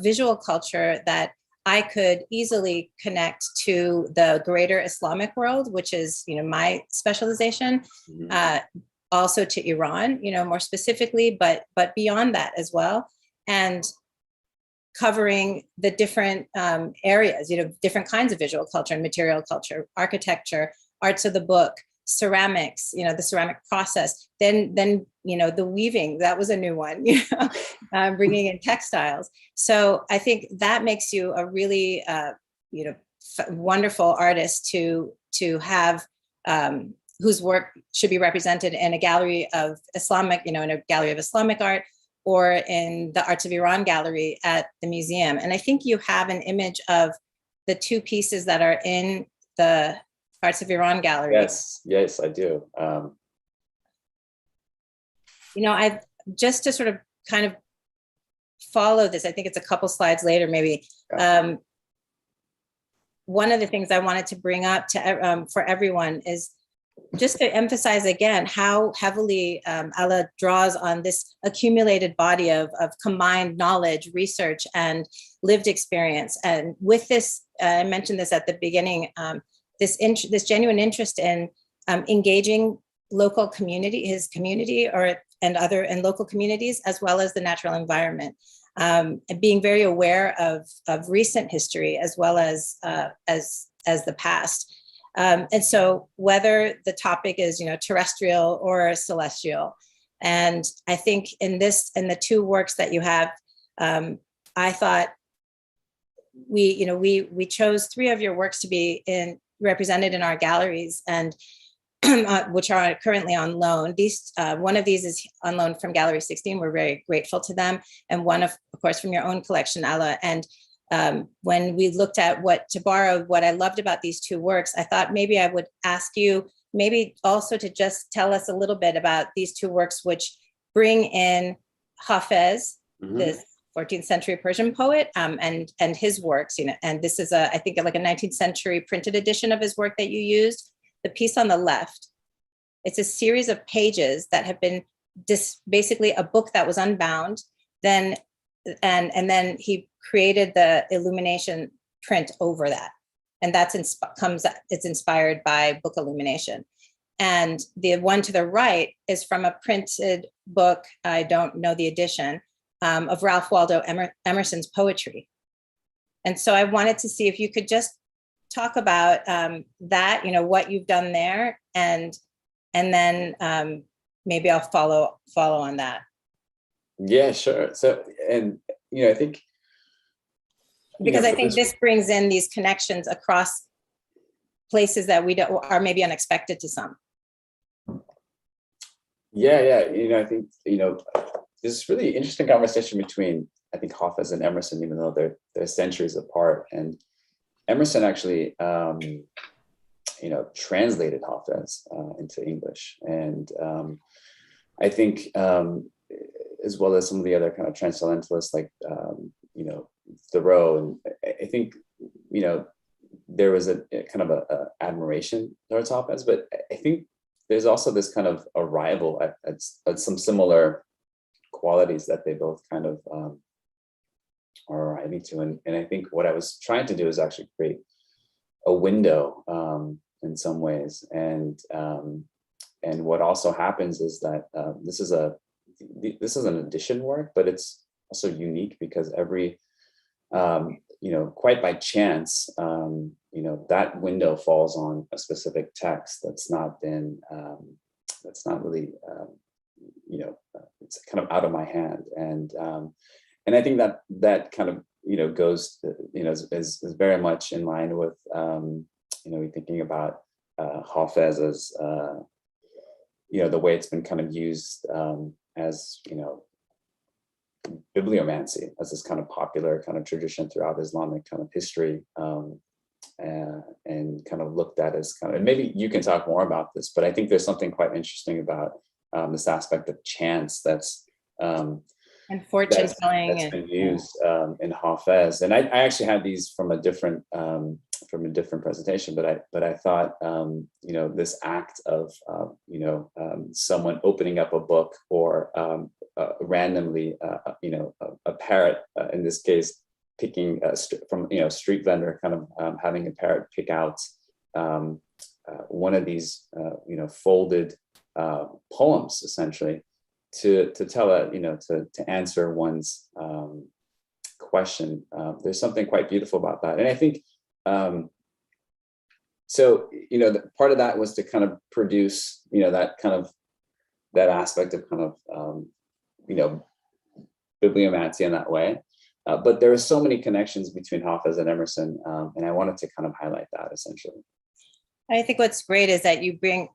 visual culture that I could easily connect to the greater Islamic world, which is, my specialization, also to Iran, more specifically, but beyond that as well. And covering the different areas, different kinds of visual culture and material culture, architecture, arts of the book, ceramics, the ceramic process, then the weaving, that was a new one, bringing in textiles. So I think that makes you a really, wonderful artist to have, whose work should be represented in a gallery of Islamic, in a gallery of Islamic art, or in the Arts of Iran gallery at the museum. And I think you have an image of the two pieces that are in the Arts of Iran gallery. Yes, I do. I've just to sort of kind of follow this, I think it's a couple slides later, maybe. One of the things I wanted to bring up to for everyone is just to emphasize again how heavily Ala draws on this accumulated body of combined knowledge, research, and lived experience. And with this, I mentioned this at the beginning, this genuine interest in engaging local community, his community, and local communities, as well as the natural environment, and being very aware of recent history as well as the past. And so whether the topic is, terrestrial or celestial, and I think in the two works that you have, I thought we chose 3 of your works to be represented in our galleries, and which are currently on loan. One of these is on loan from Gallery 16. We're very grateful to them, and one of course from your own collection, Ala. And when we looked at what to borrow, what I loved about these 2 works, I thought maybe I would ask you maybe also to just tell us a little bit about these 2 works, which bring in Hafez, this 14th century Persian poet, and his works, and this is I think like a 19th century printed edition of his work that you used. The piece on the left, it's a series of pages that have been basically a book that was unbound, and then he created the illumination print over that, and it's inspired by book illumination. And the one to the right is from a printed book, I don't know the edition, of Ralph Waldo Emerson's poetry. And so I wanted to see if you could just talk about that, what you've done there, and then maybe I'll follow on that. Yeah, sure. So, and I think because I think this brings in these connections across places that we don't are maybe unexpected to some. Yeah. I think this really interesting conversation between, I think, Hafez and Emerson, even though they're centuries apart. And Emerson actually, translated Hafez into English, and I think, as well as some of the other kind of transcendentalists like Thoreau, and I think there was a kind of a admiration towards Hafez, but I think there's also this kind of arrival at some similar qualities that they both kind of are arriving to. And I think what I was trying to do is actually create a window in some ways. And what also happens is that this is an edition work, but it's also unique because every, quite by chance, that window falls on a specific text that's not really, it's kind of out of my hand. And I think that kind of, goes, is very much in line with, thinking about Hafez as, the way it's been kind of used as, bibliomancy, as this kind of popular kind of tradition throughout Islamic kind of history, and kind of looked at as kind of, and maybe you can talk more about this, but I think there's something quite interesting about this aspect of chance that's And fortune telling. That's been used in Hafez. And I actually had these from a different presentation, but I thought, you know, this act of, someone opening up a book or randomly, a parrot, in this case, picking from, street vendor, kind of having a parrot pick out one of these, folded poems, essentially, to tell a, to answer one's question. There's something quite beautiful about that. And I think, part of that was to kind of produce, that aspect of kind of, bibliomancy in that way. But there are so many connections between Hafez and Emerson, and I wanted to kind of highlight that essentially. I think what's great is that you bring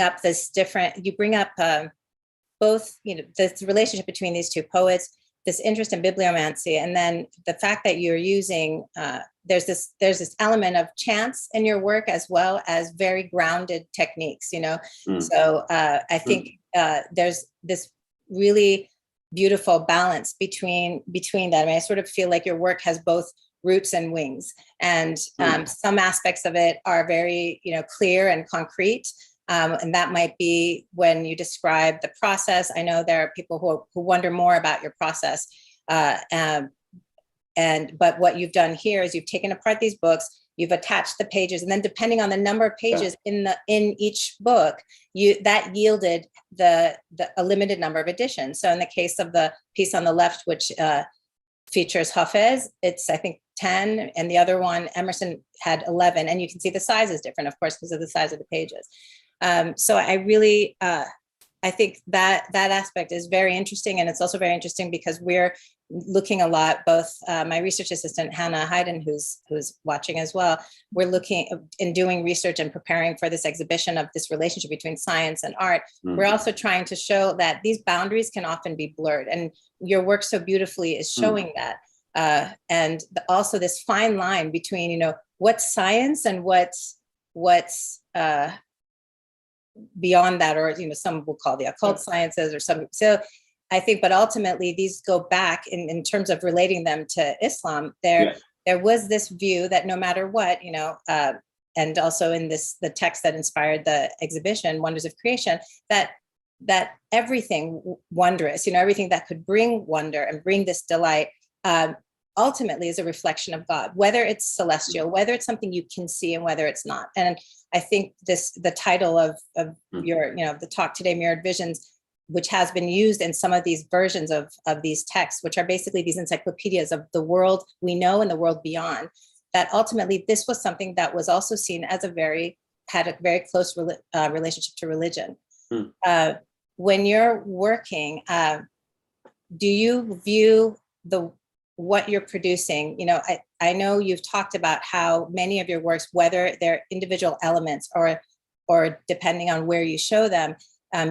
up this different, you bring up both, this relationship between these two poets, this interest in bibliomancy, and then the fact that you're using, there's this element of chance in your work as well as very grounded techniques, So I think there's this really beautiful balance between that. I mean, I sort of feel like your work has both roots and wings, and some aspects of it are very, clear and concrete. And that might be when you describe the process. I know there are people who wonder more about your process. But what you've done here is you've taken apart these books, you've attached the pages, and then depending on the number of pages in each book, that yielded a limited number of editions. So in the case of the piece on the left, which features Hafez, it's I think 10, and the other one, Emerson, had 11, and you can see the size is different, of course, because of the size of the pages. So I really, I think that aspect is very interesting, and it's also very interesting because we're looking a lot, both my research assistant, Hannah Hayden, who's watching as well, we're looking in doing research and preparing for this exhibition of this relationship between science and art. We're also trying to show that these boundaries can often be blurred, and your work so beautifully is showing that. And also this fine line between, what's science and what's beyond that, or some will call the occult sciences or some. So I think, but ultimately these go back in terms of relating them to Islam. There was this view that no matter what, and also in the text that inspired the exhibition, Wonders of Creation, that everything wondrous, everything that could bring wonder and bring this delight, ultimately is a reflection of God, whether it's celestial, whether it's something you can see, and whether it's not. And I think the title of your, the talk today, Mirrored Visions, which has been used in some of these versions of these texts, which are basically these encyclopedias of the world we know and the world beyond, that ultimately this was something that was also seen as had a very close relationship to religion. When you're working, do you view what you're producing? I know you've talked about how many of your works, whether they're individual elements or depending on where you show them,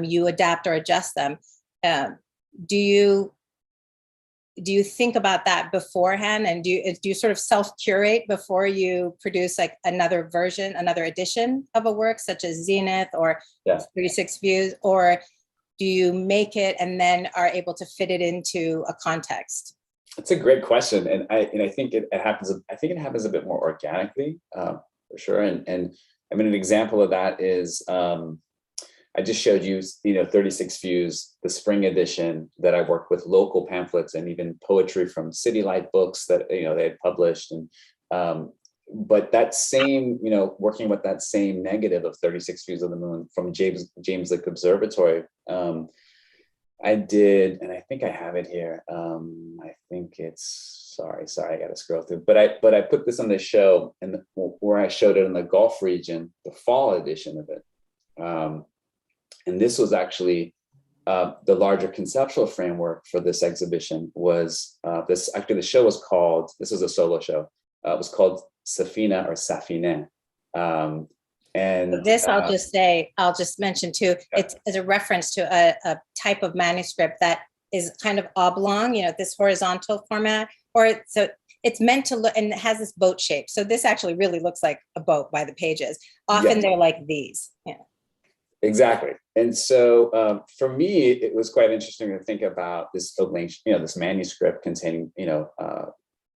you adapt or adjust them. Do you think about that beforehand, and do you sort of self-curate before you produce like another version, another edition of a work such as Zenith or 36 Views, or do you make it and then are able to fit it into a context? That's a great question, and I think it happens. I think it happens a bit more organically, for sure. And I mean, an example of that is I just showed you, 36 Views, the spring edition that I worked with local pamphlets and even poetry from City Light books that they had published, and but that same, working with that same negative of 36 Views of the Moon from James Lick Observatory. I did, and I think I have it here. I think it's, sorry, I got to scroll through. But I put this on the show, and where I showed it in the Gulf region, the fall edition of it. And this was actually the larger conceptual framework for this exhibition. Was the show was called, this was a solo show. It was called Safina or Safine. And this, I'll just mention too, it's a reference to a type of manuscript that is kind of oblong, this horizontal format, so it's meant to look, and it has this boat shape. So this actually really looks like a boat by the pages. Often they're like these. Exactly. And so for me, it was quite interesting to think about this this manuscript containing,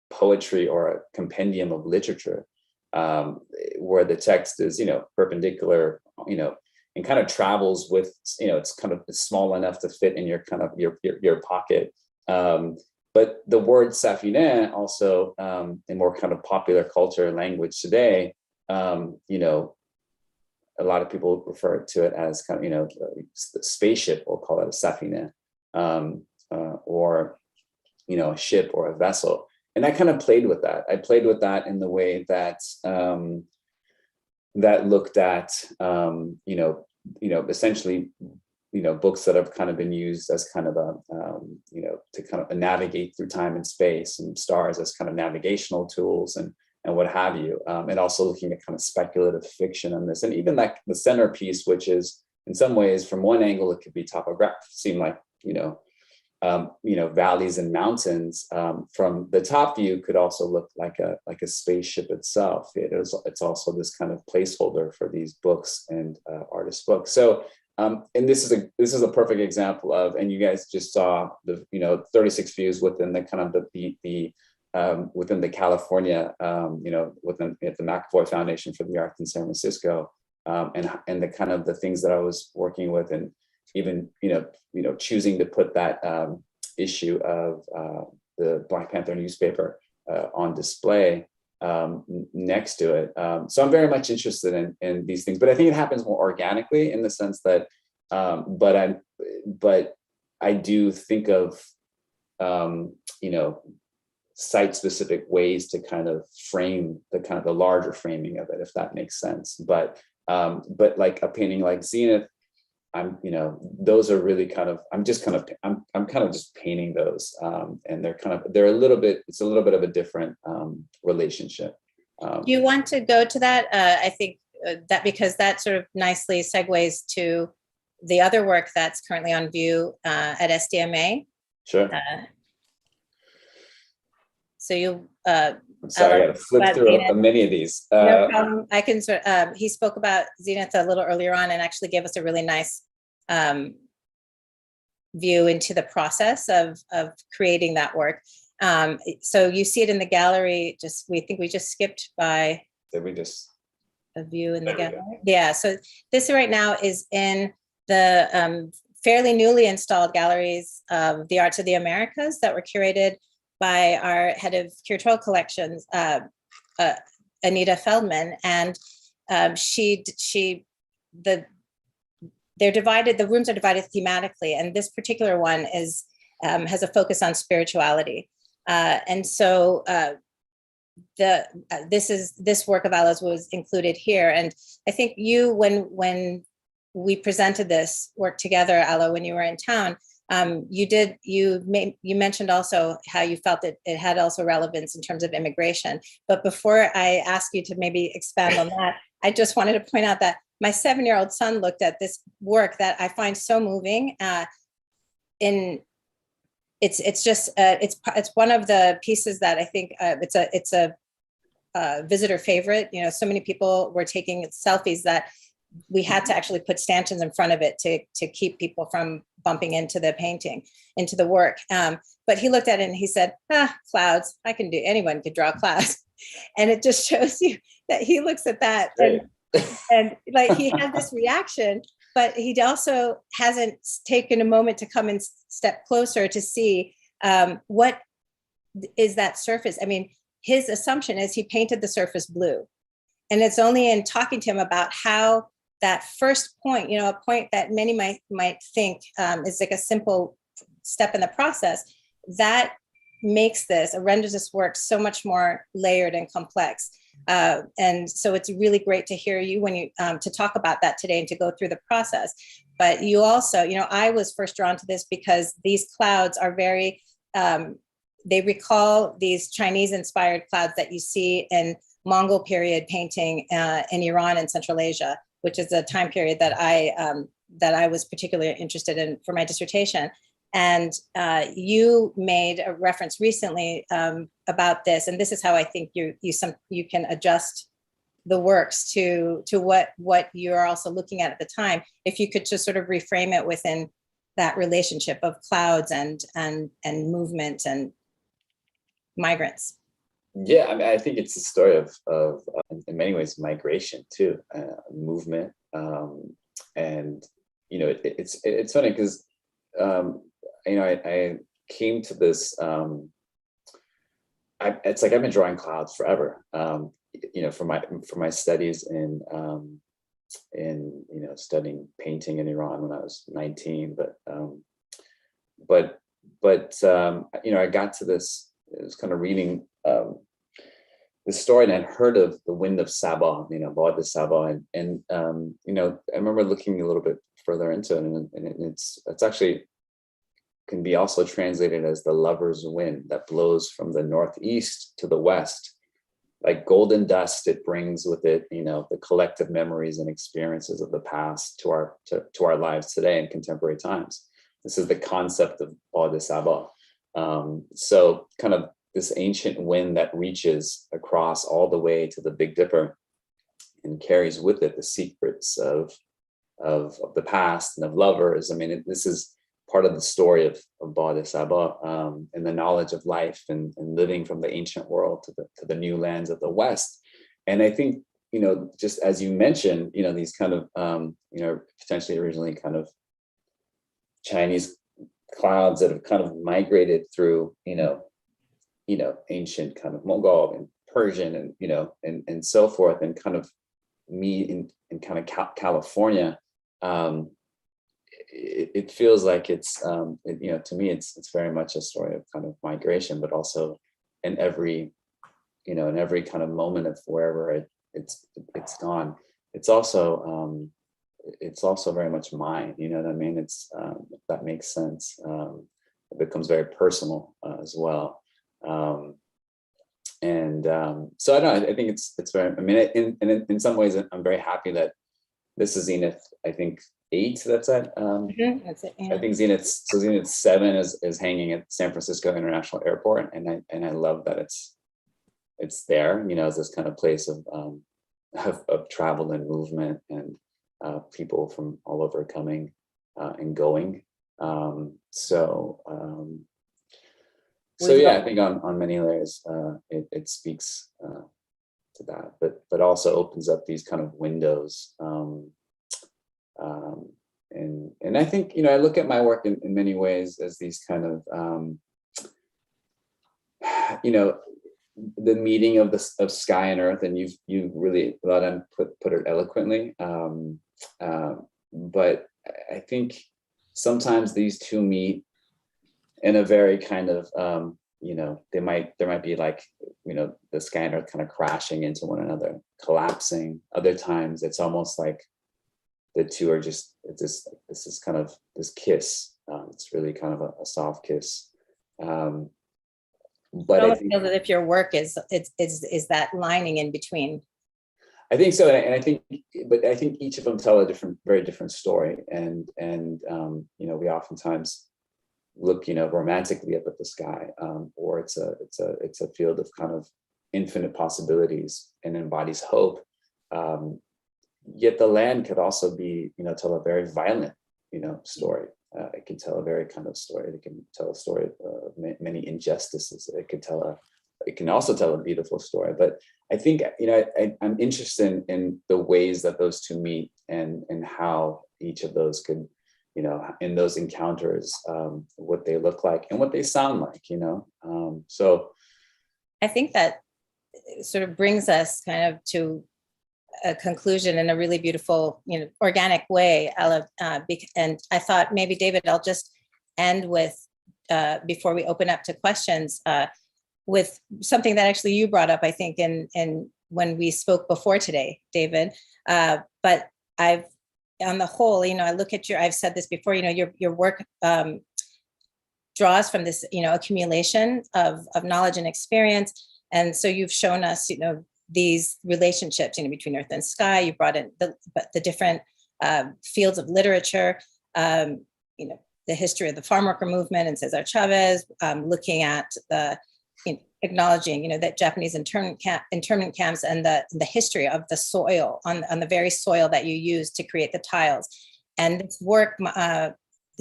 poetry or a compendium of literature, where the text is, perpendicular, and kind of travels with, it's kind of small enough to fit in your kind of your pocket. But the word safina also, in more kind of popular culture language today, a lot of people refer to it as kind of, spaceship, we'll call it a safina, or, a ship or a vessel. And I kind of played with that. I played with that in the way that, that looked at, essentially, books that have kind of been used as kind of a, to kind of navigate through time and space, and stars as kind of navigational tools and what have you. And also looking at kind of speculative fiction on this. And even like the centerpiece, which is in some ways, from one angle, it could be topographic, seem like, valleys and mountains. From the top view could also look like a spaceship itself. It's also this kind of placeholder for these books and artist books. So, and this is a perfect example of, and you guys just saw the 36 views within the kind of the within the California, within at the McAvoy Foundation for the Arts in San Francisco, and the kind of the things that I was working with, and even choosing to put that issue of the Black Panther newspaper on display next to it. So I'm very much interested in these things, but I think it happens more organically in the sense that, but I do think of, site-specific ways to kind of frame the larger framing of it, if that makes sense. But like a painting like Zenith, those are really kind of, I'm kind of just painting those, and they're a little bit of a different relationship. You want to go to that? I think that because that sort of nicely segues to the other work that's currently on view at SDMA. Sure. So you. I'm sorry, I got to flip through many of these. No problem. I can. He spoke about Zenith a little earlier on, and actually gave us a really nice view into the process of creating that work. So you see it in the gallery. We think we just skipped by. Did we just? A view in the gallery. Yeah. So this right now is in the fairly newly installed galleries of the Arts of the Americas that were curated by our head of curatorial collections, Anita Feldman, and they're divided. The rooms are divided thematically, and this particular one is has a focus on spirituality, and so this work of Ala's was included here. And I think when we presented this work together, Ala, when you were in town. You mentioned also how you felt that it had also relevance in terms of immigration. But before I ask you to maybe expand on that, I just wanted to point out that my 7-year-old son looked at this work that I find so moving. It's one of the pieces that I think it's a visitor favorite. So many people were taking selfies that we had to actually put stanchions in front of it to keep people from bumping into the painting, into the work. But he looked at it and he said, clouds, anyone could draw clouds. And it just shows you that he looks at that and like he had this reaction, but he also hasn't taken a moment to come and step closer to see what is that surface. I mean, his assumption is he painted the surface blue. And it's only in talking to him about how that first point, a point that many might think is like a simple step in the process, that renders this work so much more layered and complex. And so it's really great to hear you when you to talk about that today and to go through the process. But you also, I was first drawn to this because these clouds are very, they recall these Chinese inspired clouds that you see in Mongol period painting in Iran and Central Asia, which is a time period that I was particularly interested in for my dissertation. And you made a reference recently about this, and this is how I think you can adjust the works to what you're also looking at the time, if you could just sort of reframe it within that relationship of clouds and movement and migrants. Yeah, I mean, I think it's a story of in many ways migration too, movement, and it's funny because I came to this. It's like I've been drawing clouds forever. For my studies in studying painting in Iran when I was 19, but I got to this. I was kind of reading this story, and I'd heard of the wind of Saba, Bad Saba, and I remember looking a little bit further into it, and it's actually can be also translated as the lover's wind that blows from the northeast to the west. Like golden dust, it brings with it, the collective memories and experiences of the past to our lives today in contemporary times. This is the concept of Bad Saba. So kind of this ancient wind that reaches across all the way to the Big Dipper and carries with it the secrets of the past and of lovers. I mean, this is part of the story of Bad Saba, and the knowledge of life and living from the ancient world to the new lands of the West. And I think, just as you mentioned, these kind of, potentially originally kind of Chinese clouds that have kind of migrated through, ancient kind of Mongol and Persian and so forth, and kind of meet in kind of California. It feels like it's to me it's very much a story of kind of migration, but also in every kind of moment of wherever it's gone. It's also very much mine. You know what I mean? It's that makes sense. It becomes very personal as well. So I don't know. I think it's very. I mean, in some ways, I'm very happy that this is Zenith. I think 8. That's it. That's it. Yeah. I think Zenith 7 is hanging at San Francisco International Airport, and I love that it's there. As this kind of place of travel and movement and people from all over coming and going. So yeah, I think on many layers it speaks to that, but also opens up these kind of windows. And I think, I look at my work in many ways as these kind of, the meeting of sky and earth, and you really, Ladan, put it eloquently. But I think sometimes these two meet in a very kind of, there might be like, the sky and earth kind of crashing into one another, collapsing. Other times it's almost like the two are just, this is kind of this kiss. It's really kind of a soft kiss. But I feel that if your work is that lining in between. I think so, and I think each of them tell a very different story, and we oftentimes look, romantically up at the sky, or it's a field of kind of infinite possibilities and embodies hope. Yet the land could also be, tell a very violent, story. It can tell a very kind of story. It can tell a story of many injustices. It can also tell a beautiful story. But I think, I'm interested in the ways that those two meet and how each of those could, in those encounters, what they look like and what they sound like, So I think that sort of brings us kind of to a conclusion in a really beautiful, organic way, Ala. And I thought maybe, David, I'll just end with, before we open up to questions, with something that actually you brought up, I think, in when we spoke before today, David. But on the whole, I look at I've said this before, your work draws from this, accumulation of knowledge and experience. And so you've shown us, these relationships, between earth and sky. You brought in the different fields of literature, the history of the farm worker movement and Cesar Chavez, looking at the acknowledging, that Japanese internment camps and the history of the soil on the very soil that you use to create the tiles. And this work,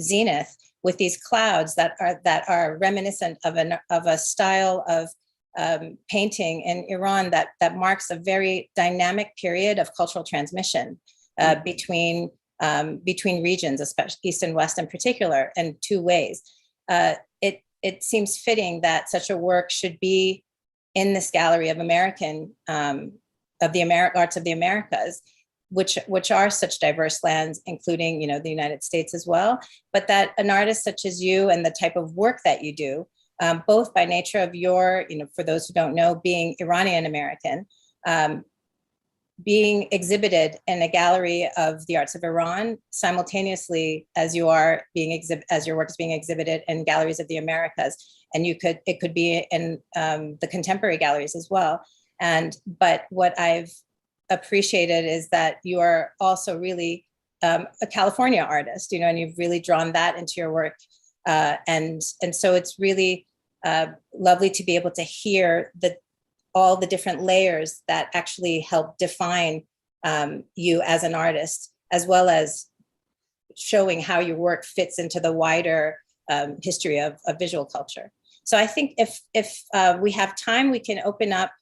Zenith, with these clouds that are reminiscent of a style of painting in Iran that marks a very dynamic period of cultural transmission between regions, especially East and West in particular, in two ways. It seems fitting that such a work should be in this gallery of arts of the Americas, which are such diverse lands, including the United States as well. But that an artist such as you and the type of work that you do, both by nature of your, for those who don't know, being Iranian American, being exhibited in a gallery of the arts of Iran simultaneously as your work is being exhibited in galleries of the Americas, and it could be in the contemporary galleries as well. But what I've appreciated is that you are also really a California artist, and you've really drawn that into your work, and so it's really lovely to be able to hear all the different layers that actually help define you as an artist, as well as showing how your work fits into the wider history of visual culture. So I think if we have time, we can open up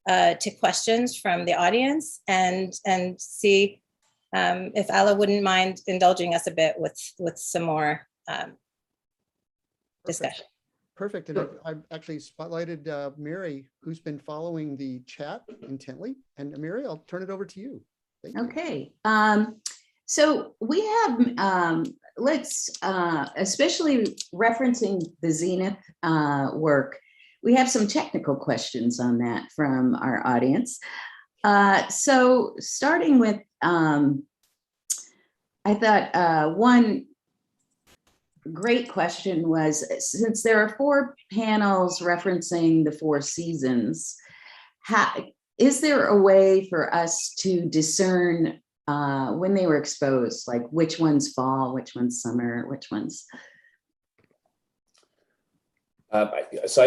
to questions from the audience and see if Ala wouldn't mind indulging us a bit with some more discussion. Perfect. And I've actually spotlighted Mary, who's been following the chat intently. And Mary, I'll turn it over to you. Thank you. Okay. So we have, especially referencing the Zenith work, we have some technical questions on that from our audience. So starting with, I thought one great question was, since there are 4 panels referencing the 4 seasons, is there a way for us to discern when they were exposed, like which one's fall, which one's summer, which one's? So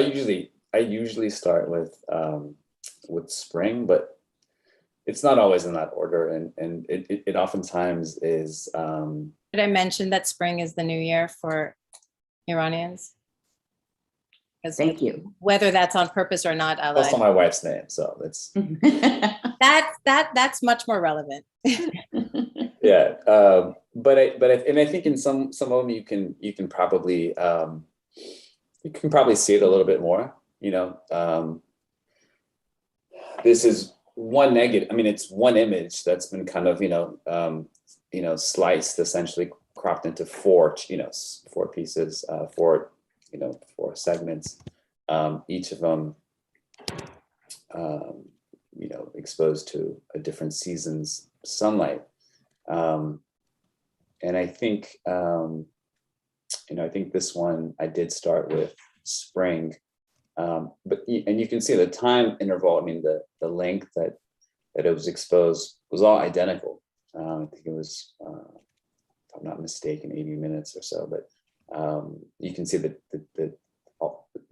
I usually start with spring, but it's not always in that order, and it oftentimes is. Did I mention that spring is the new year for Iranians? Thank you. Whether that's on purpose or not, Ala. Also my wife's name, so that's that's much more relevant. Yeah, but I think in some of them you can probably see it a little bit more. This is one negative. I mean, it's one image that's been kind of sliced, essentially cropped into 4 pieces, 4 segments, each of them exposed to a different season's sunlight, and I think I think this one I did start with spring, but you can see the time interval. I mean, the length that it was exposed was all identical. I think it was, if I'm not mistaken, 80 minutes or so. But you can see the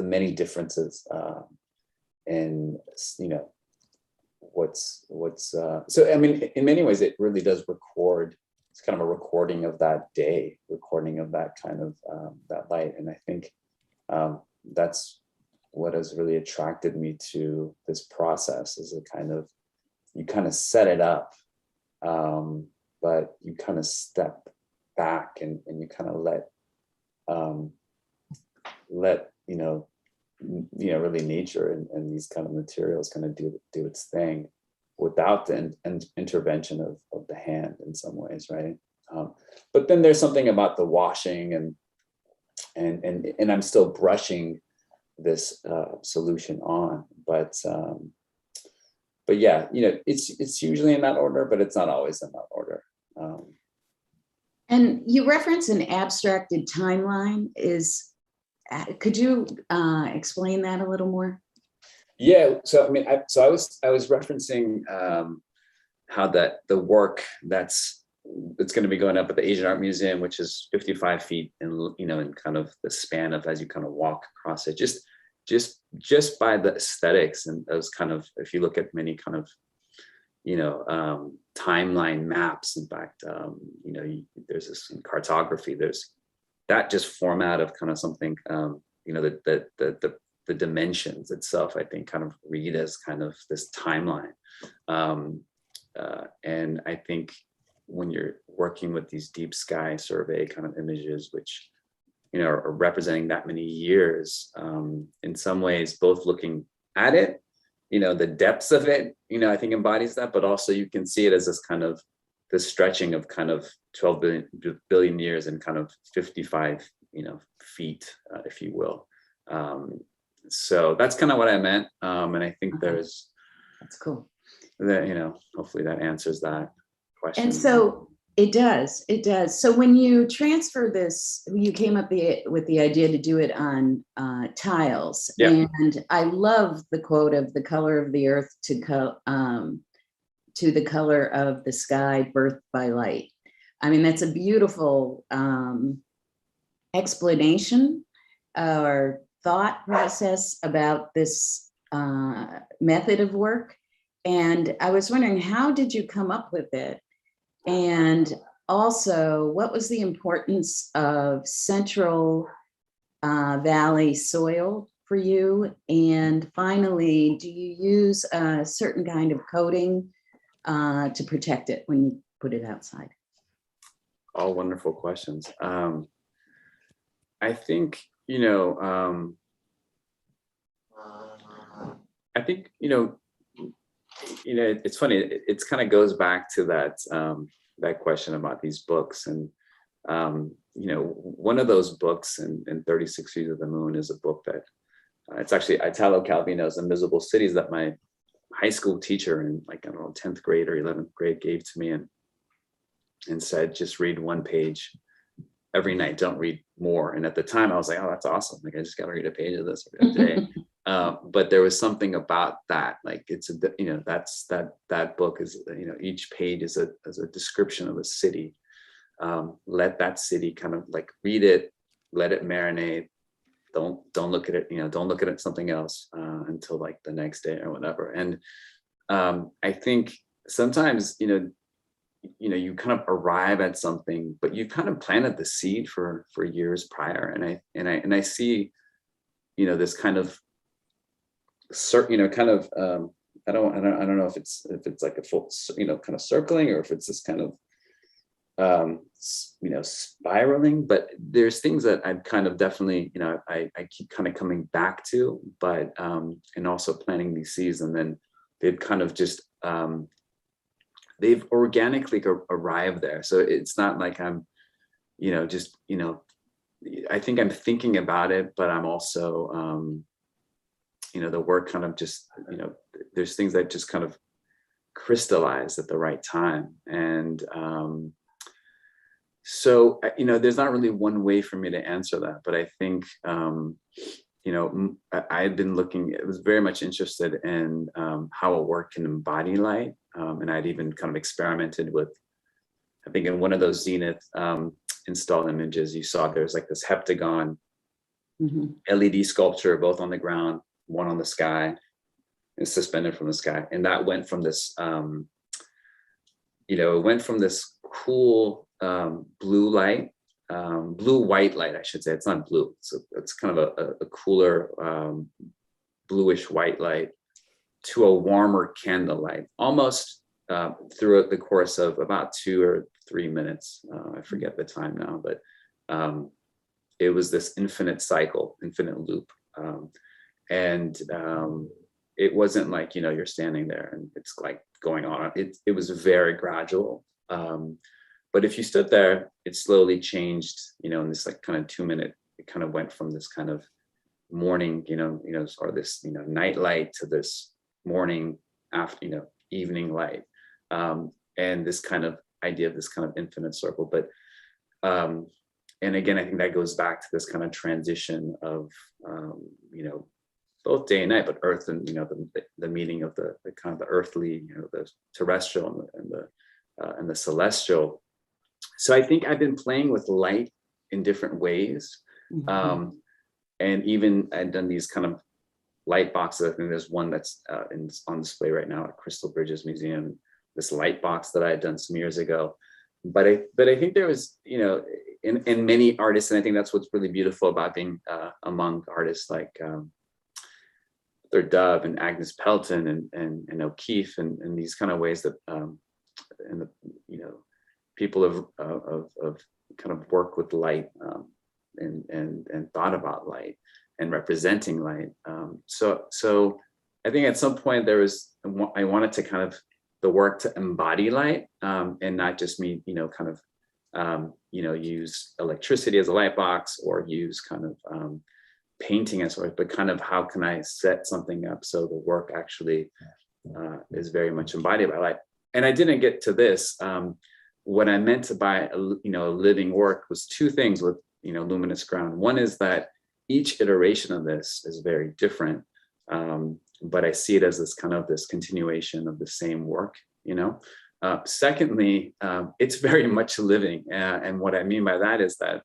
many differences in what's so. I mean, in many ways, it really does record. It's kind of a recording of that day, recording of that kind of that light, and I think that's what has really attracted me to this process. Is you kind of set it up. But you kind of step back and you kind of let really nature and these kind of materials kind of do its thing without the intervention of the hand in some ways, right? But then there's something about the washing and I'm still brushing this solution on, but yeah, it's usually in that order, but it's not always in that order. And you reference an abstracted timeline. Could you explain that a little more? Yeah. So I mean, I was referencing how that the work it's going to be going up at the Asian Art Museum, which is 55 feet in in kind of the span of as you kind of walk across it. Just just by the aesthetics and those kind of, if you look at many kind of, timeline maps, in fact, there's this in cartography, there's that just format of kind of something, the dimensions itself, I think, kind of read as kind of this timeline. And I think when you're working with these deep sky survey kind of images, which, are representing that many years, in some ways, both looking at it, the depths of it, I think embodies that, but also you can see it as this kind of, this stretching of kind of 12 billion years and kind of 55, feet, if you will. So that's kind of what I meant. And I think that's cool. That, hopefully that answers that question. And so it does. So when you transfer this, you came up with the idea to do it on tiles. Yeah. And I love the quote of the color of the earth to the color of the sky, birthed by light. I mean, that's a beautiful explanation or thought process about this method of work. And I was wondering, how did you come up with it? And also, what was the importance of Central Valley soil for you? And finally, do you use a certain kind of coating to protect it when you put it outside? All wonderful questions. I think, it's funny. It's kind of goes back to that question about these books, and one of those books in 36 Feet of the Moon is a book that it's actually Italo Calvino's Invisible Cities that my high school teacher in 10th grade or 11th grade gave to me and said, just read one page every night, don't read more. And at the time I was like, oh, that's awesome. I just got to read a page of this every day. But there was something about that, it's that book is, each page is a description of a city. Let that city kind of read it, let it marinate. Don't look at it, don't look at it something else until the next day or whatever. And I think sometimes, you kind of arrive at something, but you kind of planted the seed for years prior. And I see, this kind of certain, kind of, I don't know if it's like a full, kind of circling, or if it's this kind of, spiraling, but there's things that I've kind of definitely, I keep kind of coming back to, but, and also planting these seeds, and then they've kind of just, they've organically arrived there. So it's not like I'm, I think I'm thinking about it, but I'm also, the work kind of just, there's things that just kind of crystallize at the right time. And so, there's not really one way for me to answer that, but I think, I've been looking, I was very much interested in how a work can embody light. And I'd even kind of experimented with, I think in one of those Zenith installed images, you saw there's this heptagon LED sculpture, both on the ground, one on the sky, and suspended from the sky. And that went from this, it went from this cool blue light, blue-white light, I should say. It's not blue. So it's kind of a cooler bluish white light to a warmer candlelight, almost throughout the course of about 2 or 3 minutes. I forget the time now, but it was this infinite cycle, infinite loop. And it wasn't like, you're standing there and it's going on. It was very gradual. But if you stood there, it slowly changed, in this kind of 2 minute, it kind of went from this kind of morning, or this, night light to this morning after, evening light. And this kind of idea of this kind of infinite circle. But, and again, I think that goes back to this kind of transition of, both day and night, but earth and, the meaning of the kind of the earthly, the terrestrial and the celestial. So I think I've been playing with light in different ways. And even I've done these kind of light boxes. I think there's one that's on display right now at Crystal Bridges Museum, this light box that I had done some years ago. But I think there was, in many artists, and I think that's what's really beautiful about being among artists like Dove and Agnes Pelton and O'Keeffe and these kind of ways that people have kind of worked with light and thought about light and representing light. So I think at some point I wanted to kind of the work to embody light and not just me, use electricity as a light box or use kind of painting as well, but kind of how can I set something up so the work actually is very much embodied by light. And I didn't get to this. What I meant by a living work was two things with luminous ground. One is that each iteration of this is very different, but I see it as this continuation of the same work. Secondly, it's very much living, and what I mean by that is that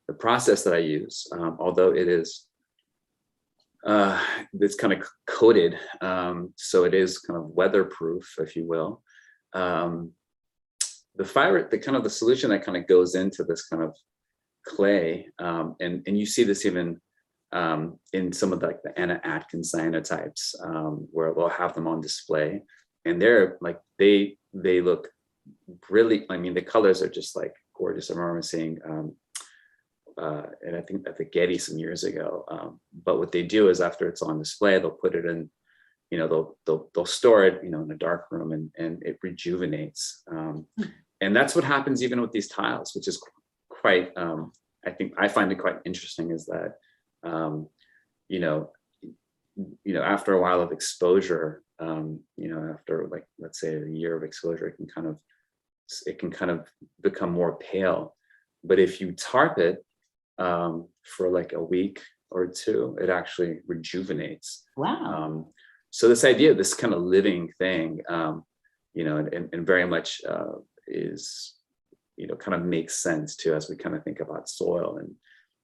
the process that I use, although it is it's kind of coated, so it is kind of weatherproof, if you will. The solution that kind of goes into this kind of clay, and you see this even in some of the Anna Atkins cyanotypes, where they'll have them on display, and they're like they look really. I mean, the colors are just like gorgeous. I remember seeing, and I think at the Getty some years ago. But what they do is after it's on display, they'll put it in. They'll store it, in a dark room, and it rejuvenates. And that's what happens even with these tiles, which is quite. I think I find it quite interesting is that, after a while of exposure, after like, let's say a year of exposure, it can kind of become more pale. But if you tarp it for like a week or two, it actually rejuvenates. Wow. So this idea of this kind of living thing, and very much is, kind of makes sense too, as we kind of think about soil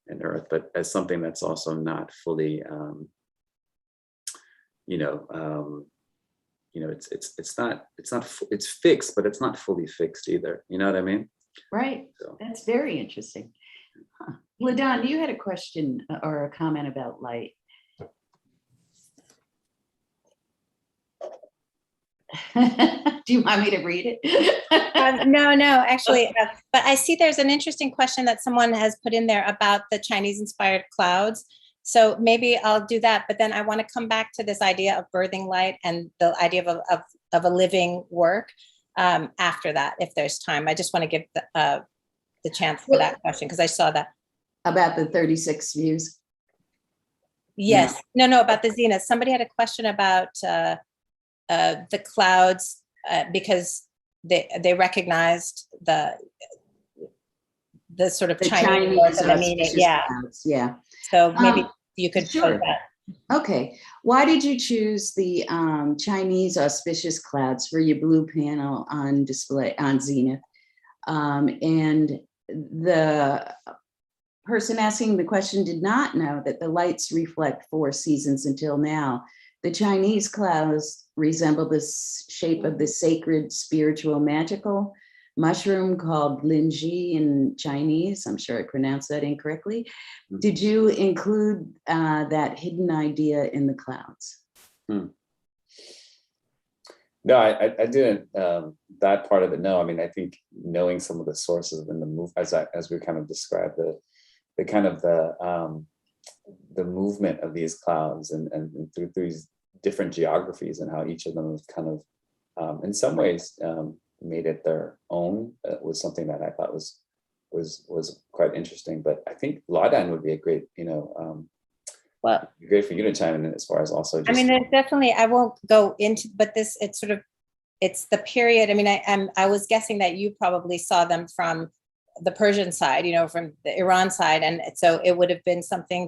and earth, but as something that's also not fully, it's fixed, but it's not fully fixed either. You know what I mean? Right. So. That's very interesting. Huh. Ladan, you had a question or a comment about light. Do you want me to read it? No, actually, but I see there's an interesting question that someone has put in there about the Chinese inspired clouds. So maybe I'll do that, but then I want to come back to this idea of birthing light and the idea of a living work after that, if there's time. I just want to give the chance for that question because I saw that. About the 36 views? Yes, no, about the zenith. Somebody had a question about the clouds because they recognized the sort of Chinese and the meaning. Yeah. Clouds, yeah. So maybe you could sure. pose that. Okay. Why did you choose the Chinese auspicious clouds for your blue panel on display on Zenith? And the person asking the question did not know that the lights reflect 4 seasons until now. The Chinese clouds resemble the shape of the sacred, spiritual, magical mushroom called linji in Chinese. I'm sure I pronounced that incorrectly. Did you include that hidden idea in the clouds? No, I didn't. That part of it, no. I mean, I think knowing some of the sources in the move, as we kind of described the kind of the movement of these clouds and through these different geographies and how each of them is kind of, in some ways, made it their own was something that I thought was quite interesting. But I think Ladan would be a great, well, great for you to chime in as far as also. Just, I mean, there's definitely. I won't go into, but it's the period. I mean, I was guessing that you probably saw them from the Persian side, from the Iran side, and so it would have been something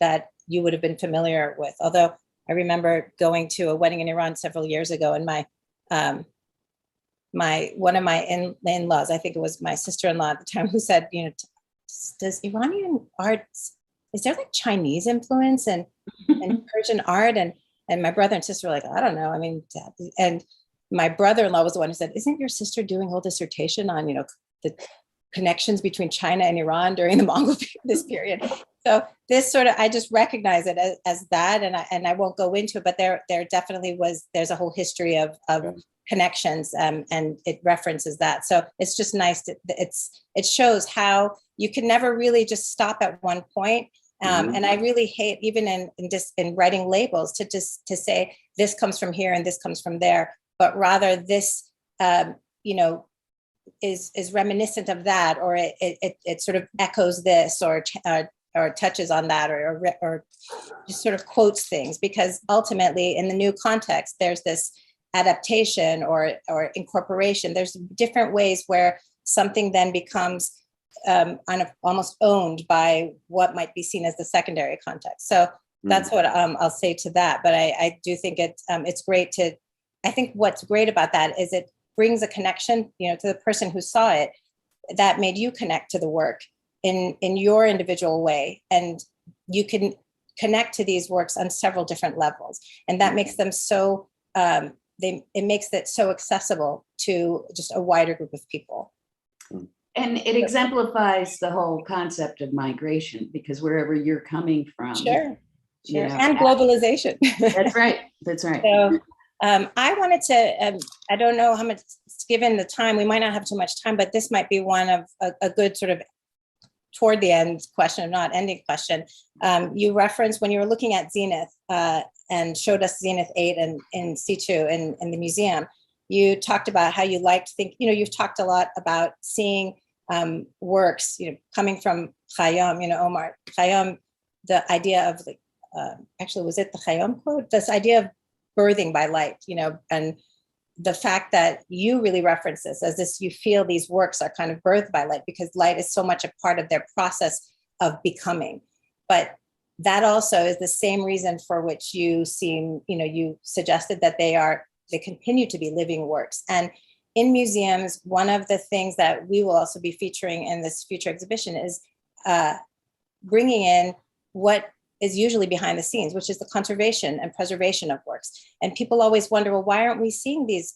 that you would have been familiar with. Although I remember going to a wedding in Iran several years ago, and one of my in-laws, I think it was my sister-in-law at the time, who said, does Iranian art is there like Chinese influence and Persian art? And my brother and sister were like, I don't know. I mean, and my brother-in-law was the one who said, isn't your sister doing a whole dissertation on, the connections between China and Iran during the Mongol this period? So this sort of, I just recognize it as that, and I won't go into it, but there definitely there's a whole history of connections, and it references that. So it's just nice it shows how you can never really just stop at one point. And I really hate, even in writing labels, to say this comes from here and this comes from there, but rather this, is reminiscent of that, or it sort of echoes this, or touches on that, or just sort of quotes things, because ultimately in the new context, there's this adaptation or incorporation. There's different ways where something then becomes almost owned by what might be seen as the secondary context. So that's what I'll say to that. But I do think it's great I think what's great about that is it brings a connection, to the person who saw it, that made you connect to the work in your individual way. And you can connect to these works on several different levels. And that makes them so, it makes it so accessible to just a wider group of people. And it exemplifies the whole concept of migration, because wherever you're coming from. Sure. And globalization. That's right. So I wanted to, I don't know how much, given the time, we might not have too much time, but this might be one of a good sort of toward the end question, or not ending question. You referenced when you were looking at Zenith and showed us Zenith 8 in situ in the museum, you talked about how you liked you've talked a lot about seeing works, coming from Khayyam, Omar Khayyam, the idea of actually, was it the Khayyam quote? This idea of birthing by light, and the fact that you really reference this as this, you feel these works are kind of birthed by light, because light is so much a part of their process of becoming. But that also is the same reason for which you suggested that they continue to be living works. And in museums, one of the things that we will also be featuring in this future exhibition is bringing in what is usually behind the scenes, which is the conservation and preservation of works. And people always wonder, well, why aren't we seeing these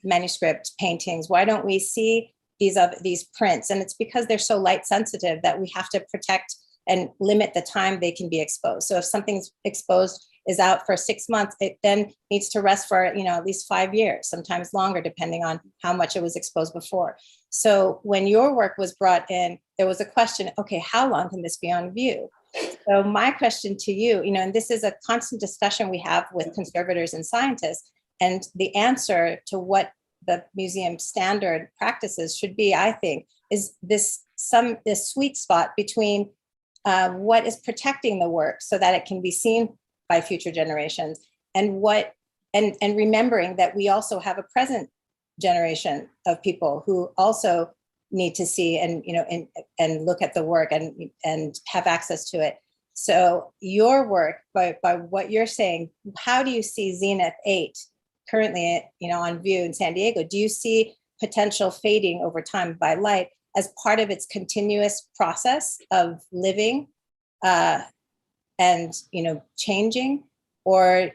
manuscript paintings? Why don't we see these prints? And it's because they're so light sensitive that we have to protect and limit the time they can be exposed. So if something's exposed is out for 6 months, it then needs to rest for at least 5 years, sometimes longer, depending on how much it was exposed before. So when your work was brought in, there was a question, okay, how long can this be on view? So my question to you, and this is a constant discussion we have with conservators and scientists, and the answer to what the museum standard practices should be, I think, is this sweet spot between what is protecting the work so that it can be seen by future generations, and remembering that we also have a present generation of people who also need to see and look at the work and have access to it. So your work, by what you're saying, how do you see Zenith 8 currently on view in San Diego? Do you see potential fading over time by light as part of its continuous process of living and changing, or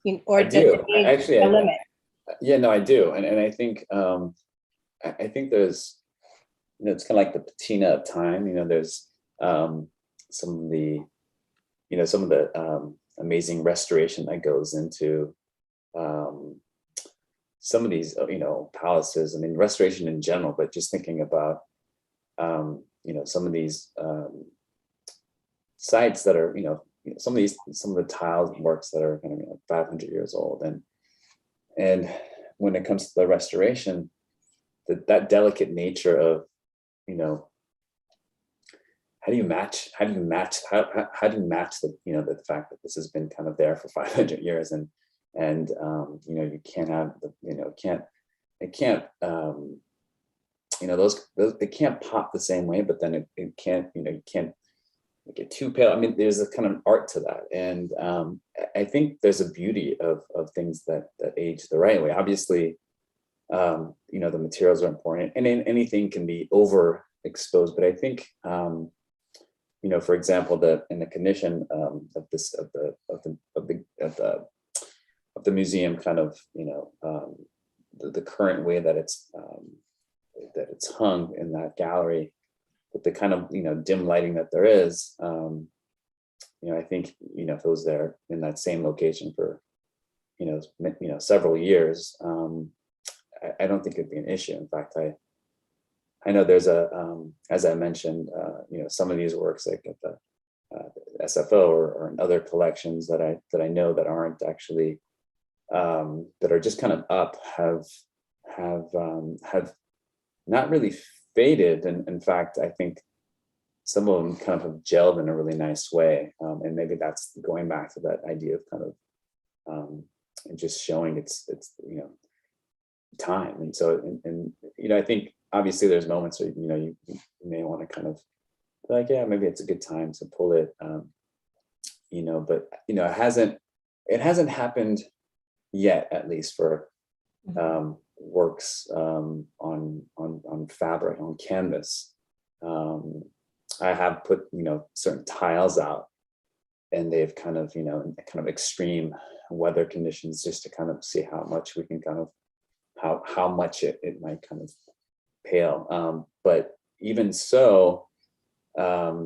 does it need actually a limit? Yeah, no, I do, and I think I think there's it's kind of like the patina of time. There's some of the amazing restoration that goes into some of these palaces. I mean, restoration in general, but just thinking about some of these sites that are some of the tile works that are kind of 500 years old, and when it comes to the restoration, that delicate nature of how do you match the the fact that this has been kind of there for 500 years, and you can't have those they can't pop the same way, but then it can't you can't make it too pale. I mean, there's a kind of art to that, and I think there's a beauty of things that age the right way. Obviously, the materials are important, and anything can be overexposed, but I think for example, in the condition of the museum, kind of, the current way that it's hung in that gallery, with the kind of dim lighting that there is, I think if it was there in that same location for several years, I don't think it'd be an issue. In fact, I know there's as I mentioned, some of these works, like at the SFO or in other collections that I know that aren't actually that are just kind of up, have not really faded, and in fact, I think some of them kind of have gelled in a really nice way, and maybe that's going back to that idea of kind of just showing it's time. And so, and I think obviously there's moments where you may want to kind of like, yeah, maybe it's a good time to pull it, but it hasn't happened yet, at least for works on fabric, on canvas. I have put certain tiles out, and they've kind of in kind of extreme weather conditions, just to kind of see how much we can kind of how much it might kind of pale. But even so, yeah.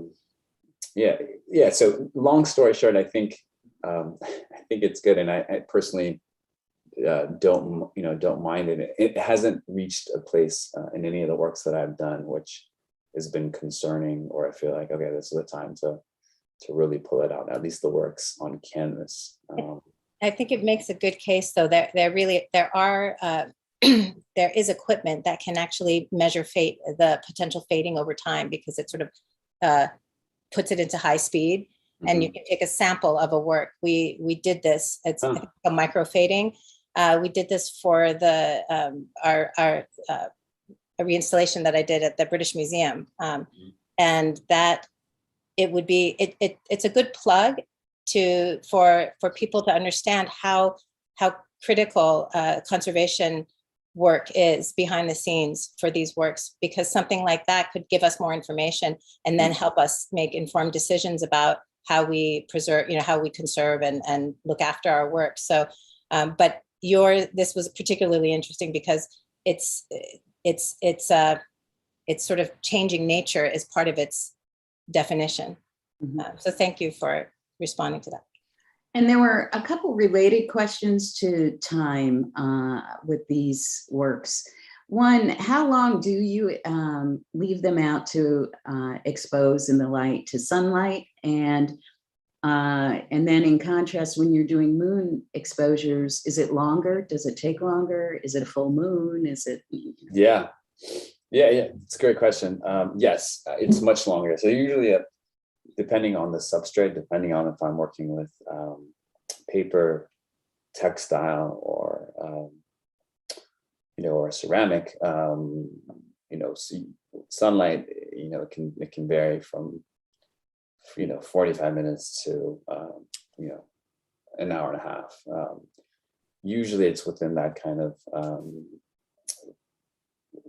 So long story short, I think it's good, and I personally don't mind it. It hasn't reached a place in any of the works that I've done which has been concerning, or I feel like, okay, this is the time to really pull it out, at least the works on canvas. I think it makes a good case, though, that there are there is equipment that can actually measure the potential fading over time, because it sort of puts it into high speed, and you can take a sample of a work. We did this. It's a micro fading. We did this for our reinstallation that I did at the British Museum, and that it would be it's a good plug for people to understand how critical conservation work is behind the scenes for these works, because something like that could give us more information and then help us make informed decisions about how we preserve, how we conserve and look after our work. So, but this was particularly interesting because it's sort of changing nature as part of its definition. So thank you for responding to that. And there were a couple related questions to time with these works. One, how long do you leave them out to expose in the light to sunlight? And then in contrast, when you're doing moon exposures, is it longer? Does it take longer? Is it a full moon? Is it? Yeah. It's a great question. Yes, it's much longer. So usually, depending on the substrate, depending on if I'm working with paper, textile, or or ceramic, sunlight, it can vary from 45 minutes to an hour and a half. Usually, it's within that kind of.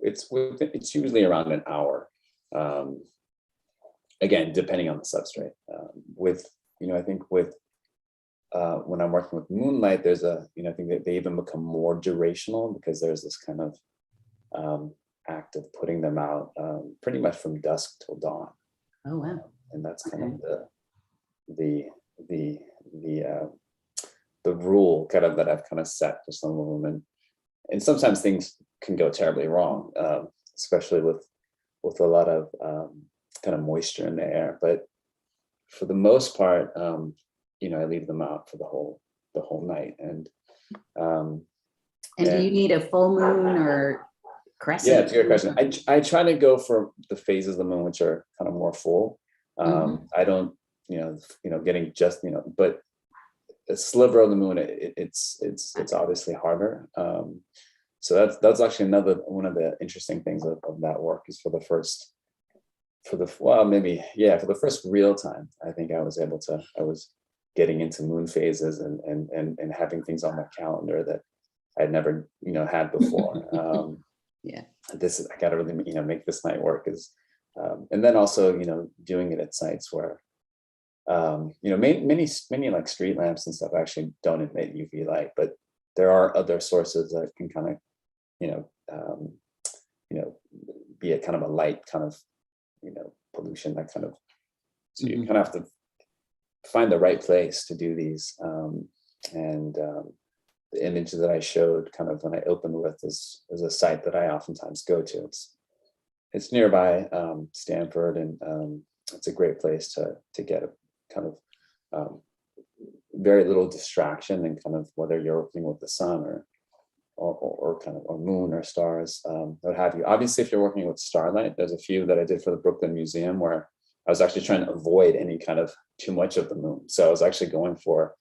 It's usually around an hour. Again, depending on the substrate. I think with when I'm working with moonlight, there's I think that they even become more durational, because there's this kind of act of putting them out pretty much from dusk till dawn. Oh wow! And that's kind of the rule kind of that I've kind of set for some of them, and sometimes things can go terribly wrong, especially with a lot of kind of moisture in the air. But for the most part, I leave them out for the whole night. And do you need a full moon or crescent? Yeah, it's a good question. I try to go for the phases of the moon which are kind of more full. I don't, getting just, but a sliver of the moon, it's obviously harder. So that's actually one of the interesting things of that work is for the first real time, I think I was getting into moon phases and having things on my calendar that I'd never, had before. I got to really, make this night work, is And then also, doing it at sites where, many like street lamps and stuff actually don't emit UV light, but there are other sources that can kind of, be a kind of a light kind of, pollution that kind of, so you kind of have to find the right place to do these. And the image that I showed kind of when I opened with is a site that I oftentimes go to. It's nearby Stanford, and it's a great place to get a kind of very little distraction, and kind of whether you're working with the sun or kind of or moon or stars, what have you. Obviously, if you're working with starlight, there's a few that I did for the Brooklyn Museum where I was actually trying to avoid any kind of too much of the moon. So I was actually going for,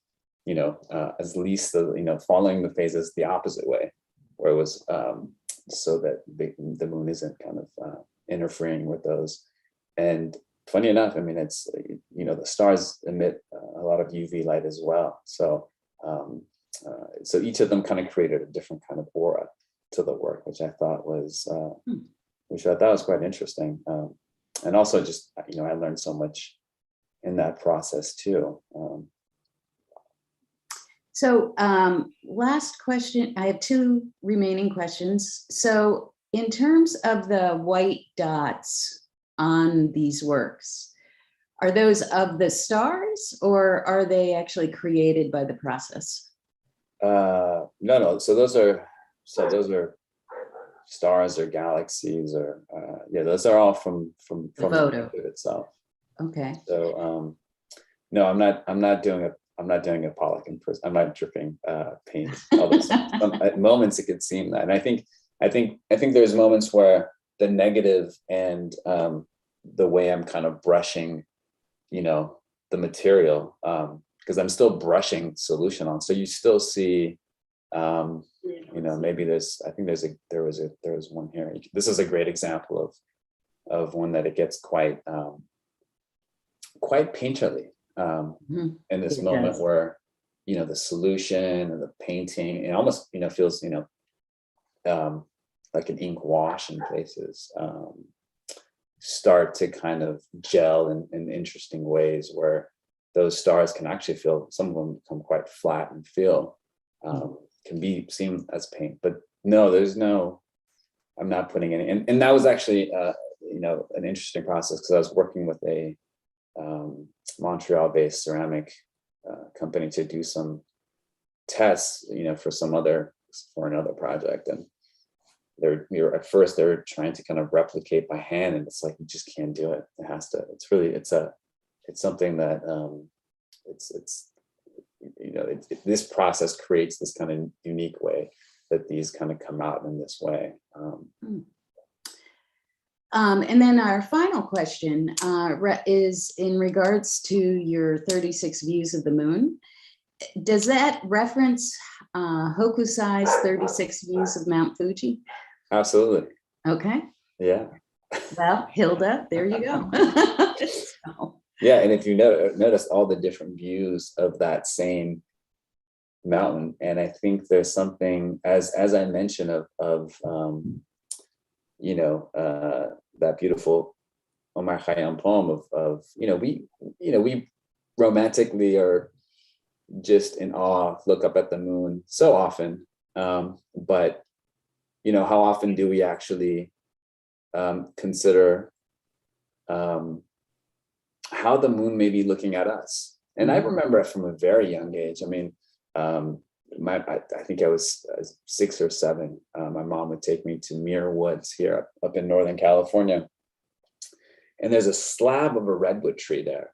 at least the, following the phases the opposite way, where it was so that the moon isn't kind of interfering with those. And funny enough, I mean, it's, the stars emit a lot of UV light as well. So, so each of them kind of created a different kind of aura to the work, which I thought was, quite interesting. And also just, I learned so much in that process too. So last question, I have two remaining questions. So in terms of the white dots on these works, are those of the stars, or are they actually created by the process? No. So those are stars or galaxies, or those are all from the photo itself. Okay. So no, I'm not doing a Pollock in person. I'm not dripping paint. At moments it could seem that, and I think there's moments where the negative and the way I'm kind of brushing, the material, because I'm still brushing solution on. So you still see, maybe there was one here. This is a great example of one that it gets quite painterly. In this moment where, the solution and the painting, it almost, feels, like an ink wash in places, start to kind of gel in interesting ways where those stars can actually feel, some of them become quite flat and feel, can be seen as paint. But no, I'm not putting any, and that was actually, an interesting process, because I was working with a Montreal-based ceramic company to do some tests, for another project, and at first they were trying to kind of replicate by hand, and it's like, you just can't do it. It has to. It's something that this process creates this kind of unique way that these kind of come out in this way. And then our final question is in regards to your 36 views of the moon. Does that reference Hokusai's 36 views of Mount Fuji? Absolutely. Okay. Yeah. Well, Hilda, there you go. Yeah, and if you notice all the different views of that same mountain, and I think there's something, as I mentioned, of that beautiful Omar Khayyam poem of we romantically are just in awe, look up at the moon so often, but how often do we actually consider how the moon may be looking at us? And I remember from a very young age. I mean, I think I was 6 or 7. My mom would take me to Muir Woods here up in Northern California. And there's a slab of a redwood tree there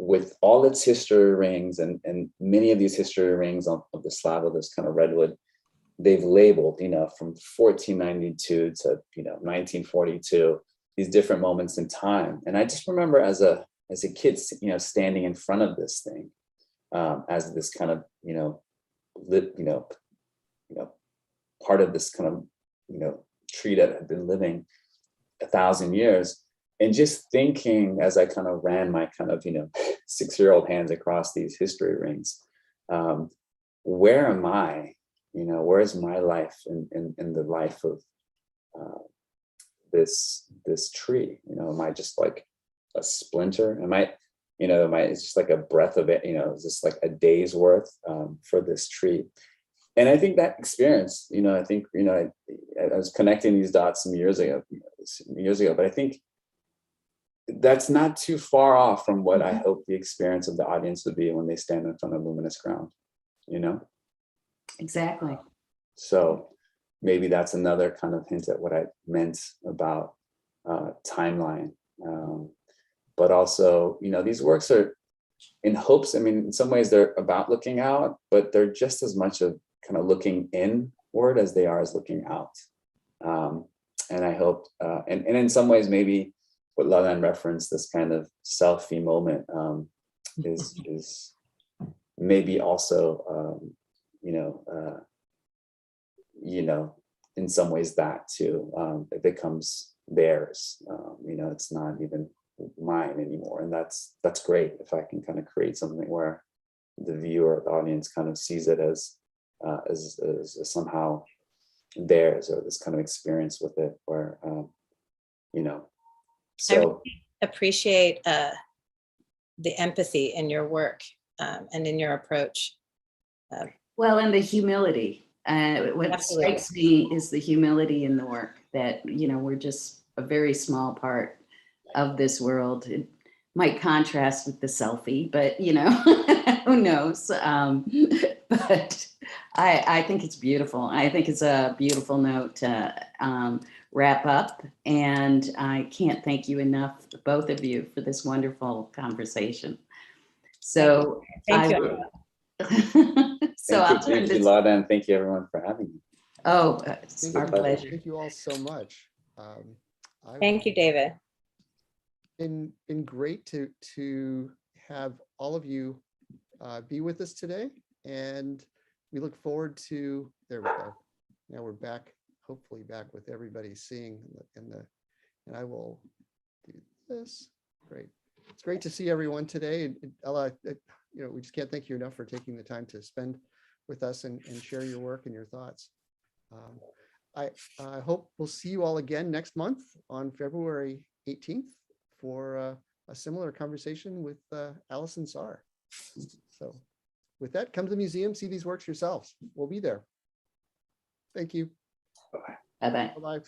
with all its history rings, and many of these history rings of the slab of this kind of redwood, they've labeled, from 1492 to, 1942, these different moments in time. And I just remember as a kid, standing in front of this thing as this kind of, part of this kind of, tree that had been living 1,000 years. And just thinking, as I kind of ran my kind of, 6-year-old hands across these history rings, where am I? Where is my life in the life of this tree? You know, am I just like a splinter? Am I, you know, it's just like a breath of it, you know, is this like a day's worth for this tree? And I think that experience, you know, I think, you know, I was connecting these dots some years ago, but I think that's not too far off from what I hope the experience of the audience would be when they stand in front of luminous ground, you know? Exactly. So maybe that's another kind of hint at what I meant about timeline. But also, you know, these works are in hopes, I mean, in some ways they're about looking out, but they're just as much of kind of looking inward as they are as looking out. And I hope, and in some ways, maybe what Ladan referenced, this kind of selfie moment is maybe also, you know, in some ways that too, it becomes theirs. You know, it's not even mine anymore, and that's great if I can kind of create something where the viewer, the audience, kind of sees it as somehow theirs, or this kind of experience with it, where you know. So I really appreciate the empathy in your work and in your approach. Well, and the humility. What Absolutely. strikes me is the humility in the work, that, you know, we're just a very small part of this world. It might contrast with the selfie, but, you know, who knows? But I think it's beautiful. I think it's a beautiful note to wrap up. And I can't thank you enough, both of you, for this wonderful conversation. So Thank you. So I'll turn thank you, this. Ladan. Thank you, everyone, for having me. Oh, it's Thank our you. pleasure. Thank you all so much. Thank you, David. Been great to have all of you be with us today, and we look forward to, there we go. Now we're back, hopefully back with everybody seeing and I will do this. Great. It's great to see everyone today. And Ella, you know, we just can't thank you enough for taking the time to spend with us and share your work and your thoughts. I hope we'll see you all again next month on February 18th for a similar conversation with Alison Saar. So with that, come to the museum, see these works yourselves. We'll be there. Thank you. Bye-bye. Bye-bye.